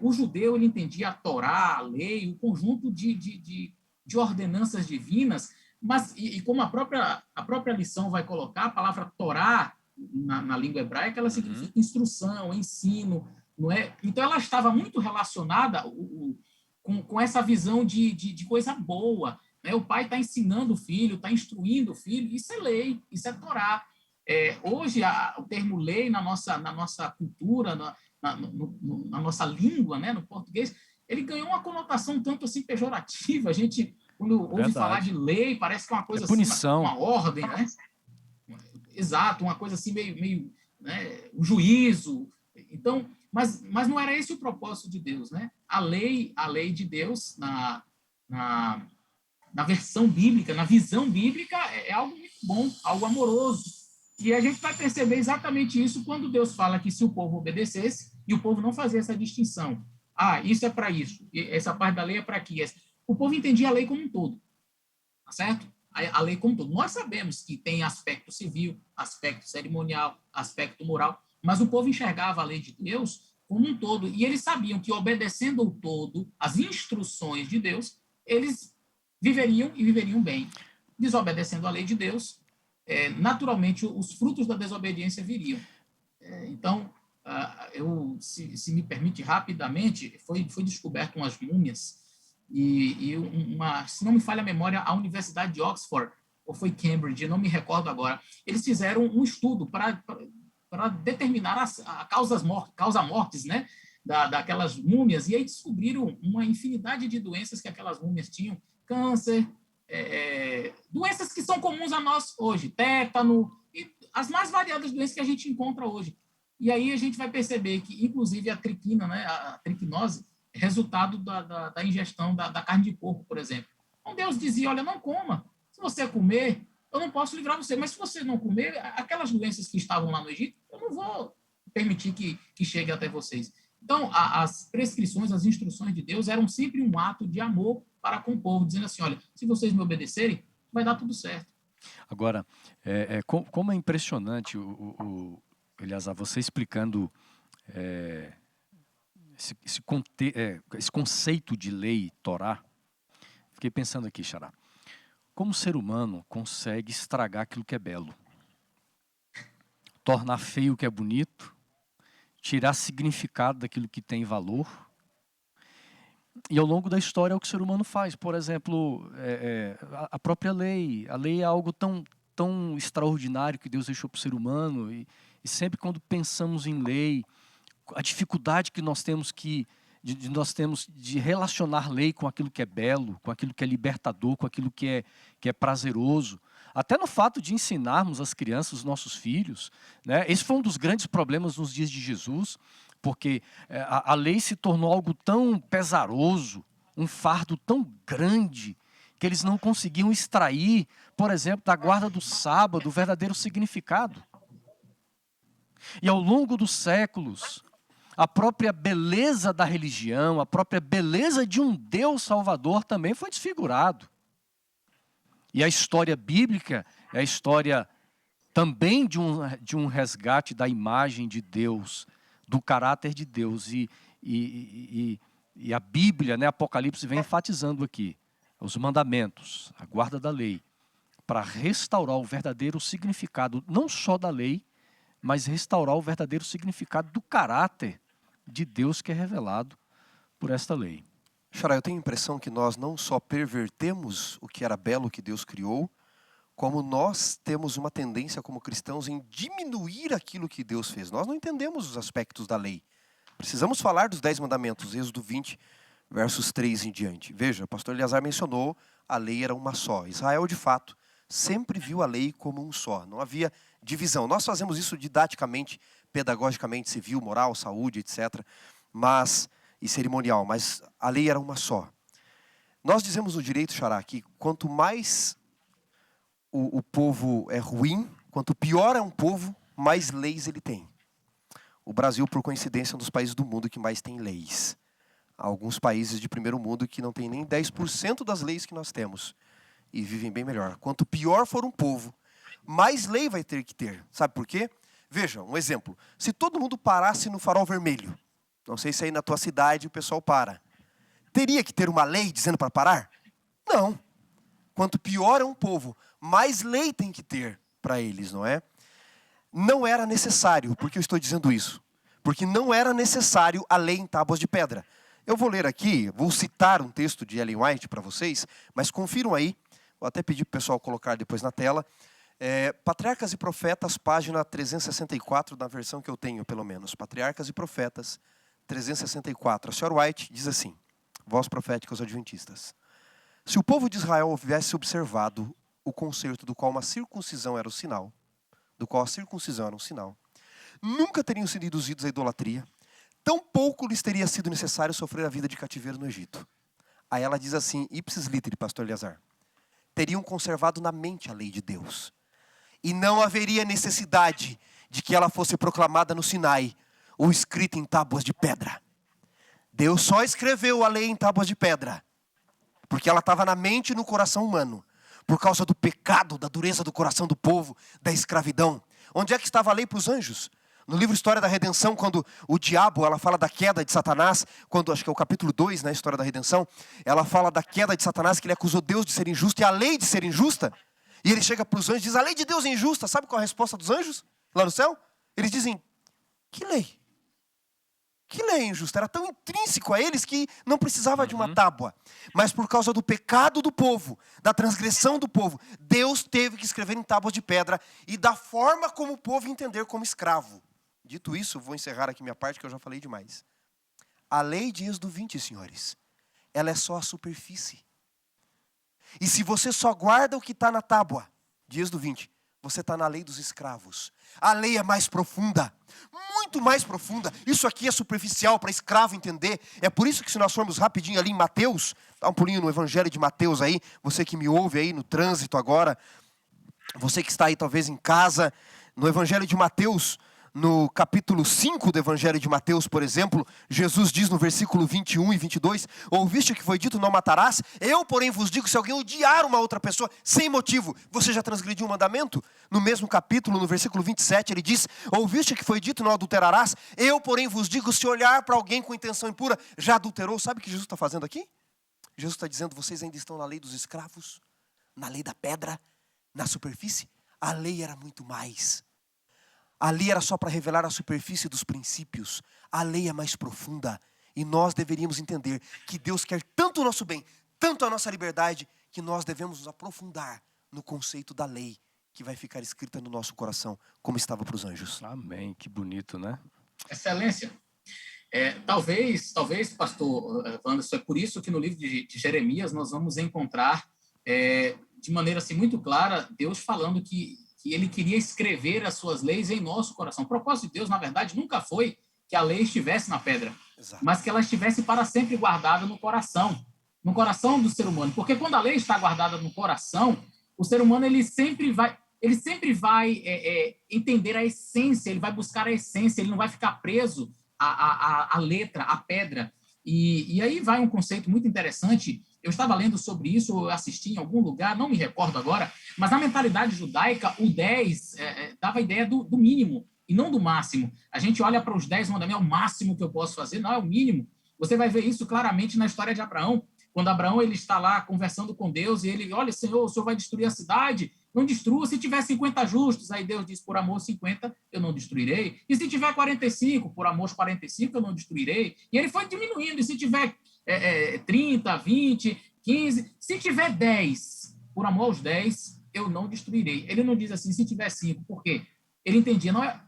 [SPEAKER 3] O judeu ele entendia a Torá, a lei, o conjunto de ordenanças divinas, mas, e como a própria lição vai colocar, a palavra Torá, na língua hebraica, ela significa instrução, ensino, não é? Então, ela estava muito relacionada com essa visão de coisa boa. Né? O pai está ensinando o filho, está instruindo o filho, isso é lei, isso é Torá. Hoje, o termo lei na nossa cultura, na nossa língua, né, no português, ele ganhou uma conotação tanto assim pejorativa. A gente, quando ouve falar de lei, parece que é uma coisa
[SPEAKER 1] punição.
[SPEAKER 3] assim, uma ordem, né? Exato, uma coisa assim meio né, um juízo. Então, mas não era esse o propósito de Deus, né? A lei de Deus na versão bíblica, na visão bíblica, é algo muito bom, algo amoroso. E a gente vai perceber exatamente isso quando Deus fala que se o povo obedecesse e o povo não fazia essa distinção. Isso é para isso, essa parte da lei é para aqui. O povo entendia a lei como um todo, tá certo? A lei como um todo. Nós sabemos que tem aspecto civil, aspecto cerimonial, aspecto moral, mas o povo enxergava a lei de Deus como um todo, e eles sabiam que obedecendo o todo, as instruções de Deus, eles viveriam e viveriam bem. Desobedecendo a lei de Deus, naturalmente os frutos da desobediência viriam. Então, se me permite rapidamente, foi descoberto umas múmias e se não me falha a memória, a Universidade de Oxford, ou foi Cambridge, não me recordo agora, eles fizeram um estudo para determinar a causa-mortes, né, daquelas múmias, e aí descobriram uma infinidade de doenças que aquelas múmias tinham, câncer, doenças que são comuns a nós hoje, tétano, e as mais variadas doenças que a gente encontra hoje. E aí a gente vai perceber que, inclusive, a triquina, né, a triquinose, é resultado da ingestão da carne de porco, por exemplo. Então Deus dizia, olha, não coma. Se você comer, eu não posso livrar você. Mas se você não comer, aquelas doenças que estavam lá no Egito, eu não vou permitir que chegue até vocês. Então, as prescrições, as instruções de Deus eram sempre um ato de amor para com o povo, dizendo assim, olha, se vocês me obedecerem, vai dar tudo certo.
[SPEAKER 1] Agora, como é impressionante, Eleazar, você explicando esse conceito de lei, Torá. Fiquei pensando aqui, Xará, como o ser humano consegue estragar aquilo que é belo? Tornar feio o que é bonito, tirar significado daquilo que tem valor. E ao longo da história é o que o ser humano faz. Por exemplo, a própria lei. A lei é algo tão extraordinário que Deus deixou para o ser humano. E sempre quando pensamos em lei, a dificuldade que nós temos de relacionar lei com aquilo que é belo, com aquilo que é libertador, com aquilo que é prazeroso. Até no fato de ensinarmos as crianças, os nossos filhos, né? Esse foi um dos grandes problemas nos dias de Jesus, porque a lei se tornou algo tão pesaroso, um fardo tão grande, que eles não conseguiam extrair, por exemplo, da guarda do sábado, o verdadeiro significado. E ao longo dos séculos, a própria beleza da religião, a própria beleza de um Deus Salvador também foi desfigurado. E a história bíblica é a história também de um resgate da imagem de Deus, do caráter de Deus. E a Bíblia, né, Apocalipse, vem enfatizando aqui os mandamentos, a guarda da lei, para restaurar o verdadeiro significado, não só da lei, mas restaurar o verdadeiro significado do caráter de Deus que é revelado por esta lei.
[SPEAKER 2] Xará, eu tenho a impressão que nós não só pervertemos o que era belo que Deus criou, como nós temos uma tendência como cristãos em diminuir aquilo que Deus fez. Nós não entendemos os aspectos da lei. Precisamos falar dos 10 mandamentos, Êxodo 20, versos 3 em diante. Veja, o pastor Eleazar mencionou, a lei era uma só. Israel, de fato, sempre viu a lei como um só. Não havia divisão. Nós fazemos isso didaticamente, pedagogicamente, civil, moral, saúde, etc. E cerimonial, mas a lei era uma só. Nós dizemos no direito, Xará, que quanto mais o povo é ruim, quanto pior é um povo, mais leis ele tem. O Brasil, por coincidência, é um dos países do mundo que mais tem leis. Há alguns países de primeiro mundo que não tem nem 10% das leis que nós temos e vivem bem melhor. Quanto pior for um povo, mais lei vai ter que ter. Sabe por quê? Veja, um exemplo. Se todo mundo parasse no farol vermelho, não sei se aí na tua cidade o pessoal para, teria que ter uma lei dizendo para parar? Não. Quanto pior é um povo, mais lei tem que ter para eles, não é? Não era necessário, por que eu estou dizendo isso? Porque não era necessário a lei em tábuas de pedra. Eu vou ler aqui, vou citar um texto de Ellen White para vocês, mas confiram aí, vou até pedir para o pessoal colocar depois na tela. Patriarcas e Profetas, página 364, na versão que eu tenho pelo menos. Patriarcas e Profetas, 364. A senhora White diz assim, voz profética aos adventistas. Se o povo de Israel houvesse observado o concerto do qual uma circuncisão era o sinal, nunca teriam sido induzidos à idolatria, tampouco lhes teria sido necessário sofrer a vida de cativeiro no Egito. Aí ela diz assim, ipsis literi, pastor Eleazar, teriam conservado na mente a lei de Deus. E não haveria necessidade de que ela fosse proclamada no Sinai, ou escrita em tábuas de pedra. Deus só escreveu a lei em tábuas de pedra, porque ela estava na mente e no coração humano, por causa do pecado, da dureza do coração do povo, da escravidão. Onde é que estava a lei para os anjos? No livro História da Redenção, quando o diabo, ela fala da queda de Satanás, quando acho que é o capítulo 2, né, História da Redenção, ela fala da queda de Satanás, que ele acusou Deus de ser injusto e a lei de ser injusta. E ele chega para os anjos e diz, a lei de Deus é injusta. Sabe qual é a resposta dos anjos lá no céu? Eles dizem, que lei? Que lei injusta? Era tão intrínseco a eles que não precisava de uma tábua. Mas por causa do pecado do povo, da transgressão do povo, Deus teve que escrever em tábuas de pedra e da forma como o povo entender como escravo. Dito isso, vou encerrar aqui minha parte que eu já falei demais. A lei de Êxodo 20, senhores, ela é só a superfície. E se você só guarda o que está na tábua de Êxodo 20, você está na lei dos escravos. A lei é mais profunda, muito mais profunda. Isso aqui é superficial para escravo entender. É por isso que se nós formos rapidinho ali em Mateus, dá um pulinho no Evangelho de Mateus aí, você que me ouve aí no trânsito agora, você que está aí talvez em casa, no Evangelho de Mateus, no capítulo 5 do Evangelho de Mateus, por exemplo, Jesus diz no versículo 21 e 22, ouviste o que foi dito, não matarás? Eu, porém, vos digo, se alguém odiar uma outra pessoa sem motivo, você já transgrediu um mandamento? No mesmo capítulo, no versículo 27, ele diz, ouviste o que foi dito, não adulterarás? Eu, porém, vos digo, se olhar para alguém com intenção impura, já adulterou. Sabe o que Jesus está fazendo aqui? Jesus está dizendo, vocês ainda estão na lei dos escravos, na lei da pedra, na superfície. A lei era muito mais. A lei era só para revelar a superfície dos princípios. A lei é mais profunda. E nós deveríamos entender que Deus quer tanto o nosso bem, tanto a nossa liberdade, que nós devemos nos aprofundar no conceito da lei, que vai ficar escrita no nosso coração, como estava para os anjos.
[SPEAKER 1] Amém, que bonito, né?
[SPEAKER 3] Excelência. Talvez, pastor Wanderson, é por isso que no livro de Jeremias nós vamos encontrar, de maneira assim, muito clara, Deus falando que ele queria escrever as suas leis em nosso coração. O propósito de Deus, na verdade, nunca foi que a lei estivesse na pedra,
[SPEAKER 2] Exato.
[SPEAKER 3] mas que ela estivesse para sempre guardada no coração do ser humano. Porque quando a lei está guardada no coração, o ser humano ele sempre vai entender a essência, ele vai buscar a essência, ele não vai ficar preso à letra, à pedra. E aí vai um conceito muito interessante. Eu estava lendo sobre isso, eu assisti em algum lugar, não me recordo agora, mas na mentalidade judaica, o 10 dava a ideia do mínimo e não do máximo. A gente olha para os 10 mandamentos, é o máximo que eu posso fazer, não é o mínimo. Você vai ver isso claramente na história de Abraão. Quando Abraão ele está lá conversando com Deus e ele, olha, Senhor, o Senhor vai destruir a cidade? Não destrua. Se tiver 50 justos, aí Deus diz, por amor 50, eu não destruirei. E se tiver 45, por amor 45, eu não destruirei. E ele foi diminuindo. E se tiver 30, 20, 15, se tiver 10, por amor aos 10, eu não destruirei. Ele não diz assim, se tiver 5, por quê? Ele entendia, não é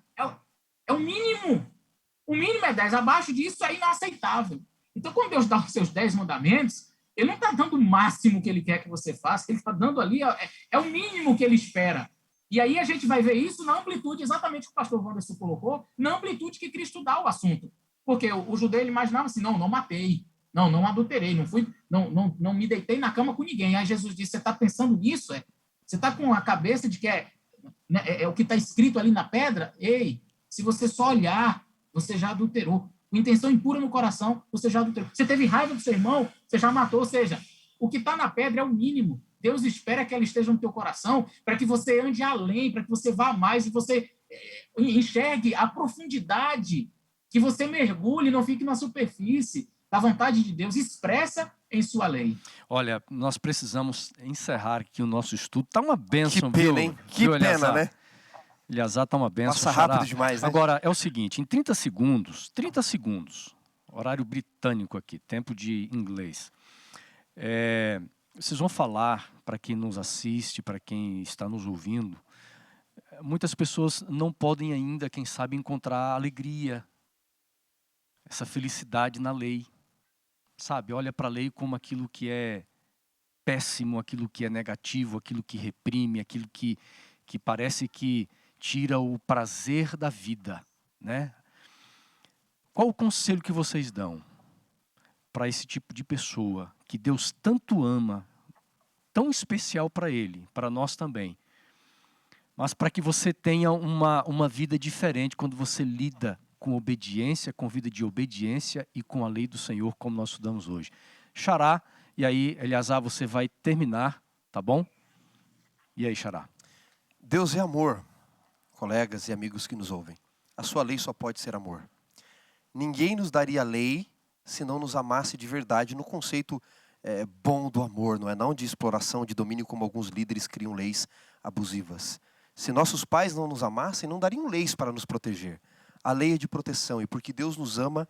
[SPEAKER 3] o mínimo. O mínimo é 10, abaixo disso é inaceitável. Então, quando Deus dá os seus 10 mandamentos, ele não está dando o máximo que ele quer que você faça, ele está dando ali, é o mínimo que ele espera. E aí a gente vai ver isso na amplitude, exatamente o que o pastor Wanderson colocou, na amplitude que Cristo dá ao assunto. Porque o judeu ele imaginava assim, não matei, não adulterei, não me deitei na cama com ninguém. Aí Jesus disse, você está pensando nisso? Você está com a cabeça de que é o que está escrito ali na pedra? Ei, se você só olhar, você já adulterou. Com intenção impura no coração, você já adulterou. Você teve raiva do seu irmão, você já matou. Ou seja, o que está na pedra é o mínimo. Deus espera que ela esteja no teu coração para que você ande além, para que você vá mais e você enxergue a profundidade, que você mergulhe e não fique na superfície da vontade de Deus expressa em sua lei.
[SPEAKER 1] Olha, nós precisamos encerrar aqui o nosso estudo. Está uma bênção,
[SPEAKER 2] que pena, hein? Que pena, né?
[SPEAKER 1] Eliazar, está uma benção.
[SPEAKER 2] Passa rápido demais, né?
[SPEAKER 1] Agora, é o seguinte, em 30 segundos, horário britânico aqui, tempo de inglês, vocês vão falar para quem nos assiste, para quem está nos ouvindo, muitas pessoas não podem ainda, quem sabe, encontrar alegria, essa felicidade na lei. Sabe, olha para a lei como aquilo que é péssimo, aquilo que é negativo, aquilo que reprime, aquilo que parece que tira o prazer da vida, né? Qual o conselho que vocês dão para esse tipo de pessoa que Deus tanto ama, tão especial para ele, para nós também, mas para que você tenha uma vida diferente quando você lida com obediência, com vida de obediência e com a lei do Senhor, como nós estudamos hoje? Xará, e aí, Eliazar, você vai terminar, tá bom? E aí, Xará?
[SPEAKER 2] Deus é amor. Colegas e amigos que nos ouvem, a sua lei só pode ser amor. Ninguém nos daria lei se não nos amasse de verdade no conceito bom do amor, não de exploração, de domínio, como alguns líderes criam leis abusivas. Se nossos pais não nos amassem, não dariam leis para nos proteger. A lei é de proteção, e porque Deus nos ama,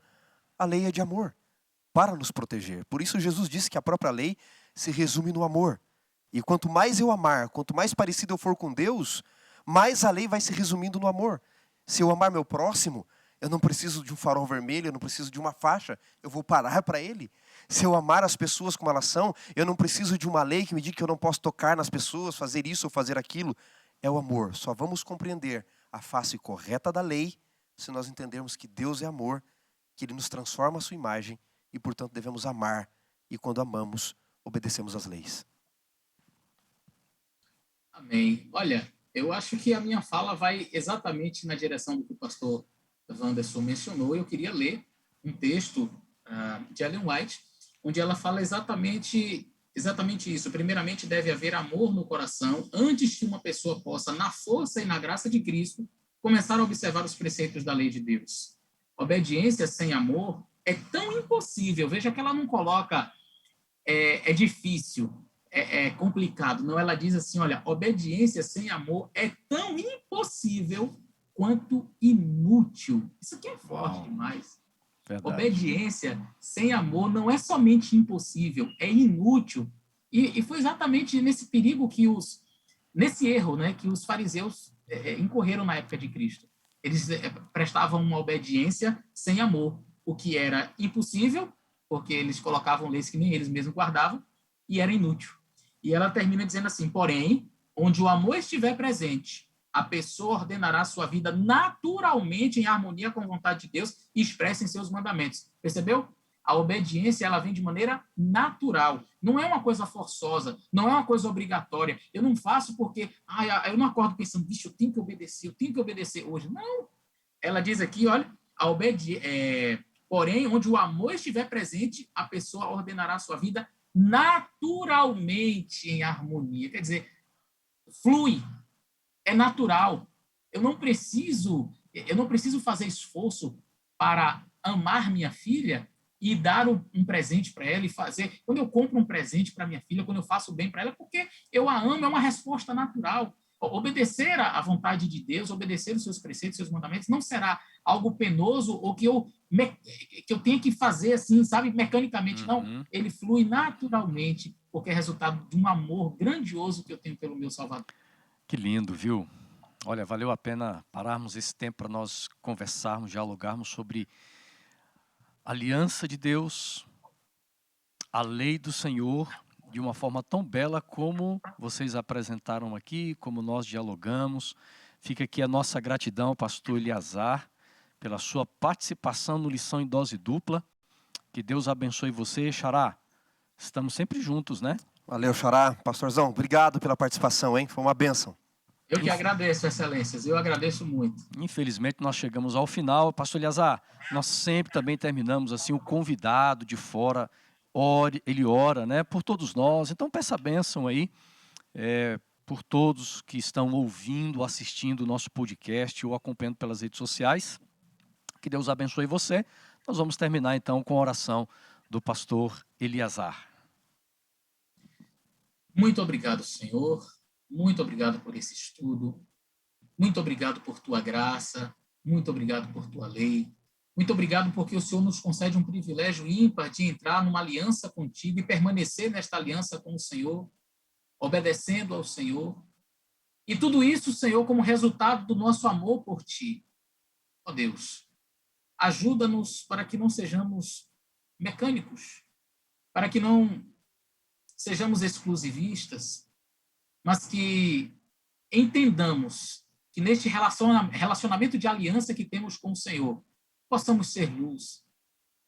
[SPEAKER 2] a lei é de amor, para nos proteger. Por isso Jesus disse que a própria lei se resume no amor. E quanto mais eu amar, quanto mais parecido eu for com Deus, mais a lei vai se resumindo no amor. Se eu amar meu próximo, eu não preciso de um farol vermelho, eu não preciso de uma faixa, eu vou parar para ele. Se eu amar as pessoas como elas são, eu não preciso de uma lei que me diga que eu não posso tocar nas pessoas, fazer isso ou fazer aquilo. É o amor. Só vamos compreender a face correta da lei se nós entendermos que Deus é amor, que Ele nos transforma à sua imagem e, portanto, devemos amar. E quando amamos, obedecemos às leis.
[SPEAKER 3] Amém. Olha, eu acho que a minha fala vai exatamente na direção do que o pastor Wanderson mencionou. Eu queria ler um texto de Ellen White, onde ela fala exatamente isso. Primeiramente, deve haver amor no coração antes que uma pessoa possa, na força e na graça de Cristo, começar a observar os preceitos da lei de Deus. Obediência sem amor é tão impossível. Veja que ela não coloca é difícil, é complicado. Não, ela diz assim, olha, obediência sem amor é tão impossível quanto inútil. Isso aqui é forte demais.
[SPEAKER 1] Verdade.
[SPEAKER 3] Obediência sem amor não é somente impossível, é inútil. E foi exatamente nesse perigo nesse erro, né, que os fariseus incorreram na época de Cristo. Eles prestavam uma obediência sem amor, o que era impossível, porque eles colocavam leis que nem eles mesmos guardavam, e era inútil. E ela termina dizendo assim: porém, onde o amor estiver presente, a pessoa ordenará sua vida naturalmente em harmonia com a vontade de Deus e expressa em seus mandamentos. Percebeu? A obediência, ela vem de maneira natural. Não é uma coisa forçosa, não é uma coisa obrigatória. Eu não faço porque eu não acordo pensando, bicho, eu tenho que obedecer hoje. Não. Ela diz aqui, olha, porém, onde o amor estiver presente, a pessoa ordenará a sua vida naturalmente em harmonia. Quer dizer, flui, é natural. Eu não preciso fazer esforço para amar minha filha e dar um presente para ela e fazer. Quando eu compro um presente para minha filha, quando eu faço bem para ela, porque eu a amo, é uma resposta natural. Obedecer à vontade de Deus, obedecer os seus preceitos, seus mandamentos, não será algo penoso ou que eu tenha que fazer assim, sabe, mecanicamente. Não, ele flui naturalmente, porque é resultado de um amor grandioso que eu tenho pelo meu Salvador.
[SPEAKER 1] Que lindo, viu? Olha, valeu a pena pararmos esse tempo para nós conversarmos, dialogarmos sobre a aliança de Deus, a lei do Senhor, de uma forma tão bela como vocês apresentaram aqui, como nós dialogamos. Fica aqui a nossa gratidão, pastor Eliazar, pela sua participação no Lição em Dose Dupla. Que Deus abençoe você, Xará. Estamos sempre juntos, né?
[SPEAKER 2] Valeu, Xará. Pastorzão, obrigado pela participação, hein? Foi uma bênção.
[SPEAKER 3] Eu que agradeço, excelências. Eu agradeço muito.
[SPEAKER 1] Infelizmente, nós chegamos ao final. Pastor Eliazar, nós sempre também terminamos assim, o convidado de fora, ele ora, né, por todos nós. Então, peça a bênção aí por todos que estão ouvindo, assistindo o nosso podcast ou acompanhando pelas redes sociais. Que Deus abençoe você. Nós vamos terminar, então, com a oração do pastor Eliazar.
[SPEAKER 3] Muito obrigado, Senhor. Muito obrigado por esse estudo. Muito obrigado por tua graça. Muito obrigado por tua lei. Muito obrigado porque o Senhor nos concede um privilégio ímpar de entrar numa aliança contigo e permanecer nesta aliança com o Senhor, obedecendo ao Senhor. E tudo isso, Senhor, como resultado do nosso amor por ti. Ó Deus, ajuda-nos para que não sejamos mecânicos, para que não sejamos exclusivistas, mas que entendamos que neste relacionamento de aliança que temos com o Senhor, possamos ser luz.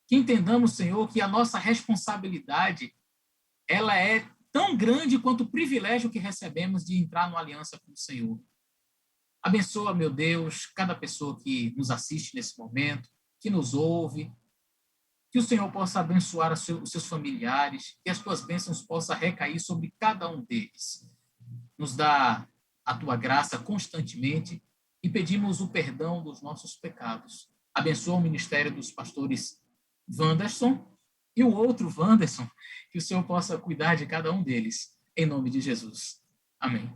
[SPEAKER 3] Que entendamos, Senhor, que a nossa responsabilidade ela é tão grande quanto o privilégio que recebemos de entrar numa aliança com o Senhor. Abençoa, meu Deus, cada pessoa que nos assiste nesse momento, que nos ouve, que o Senhor possa abençoar os seus familiares, que as tuas bênçãos possam recair sobre cada um deles. Nos dá a tua graça constantemente e pedimos o perdão dos nossos pecados. Abençoa o ministério dos pastores Wanderson e o outro Wanderson, que o Senhor possa cuidar de cada um deles. Em nome de Jesus. Amém.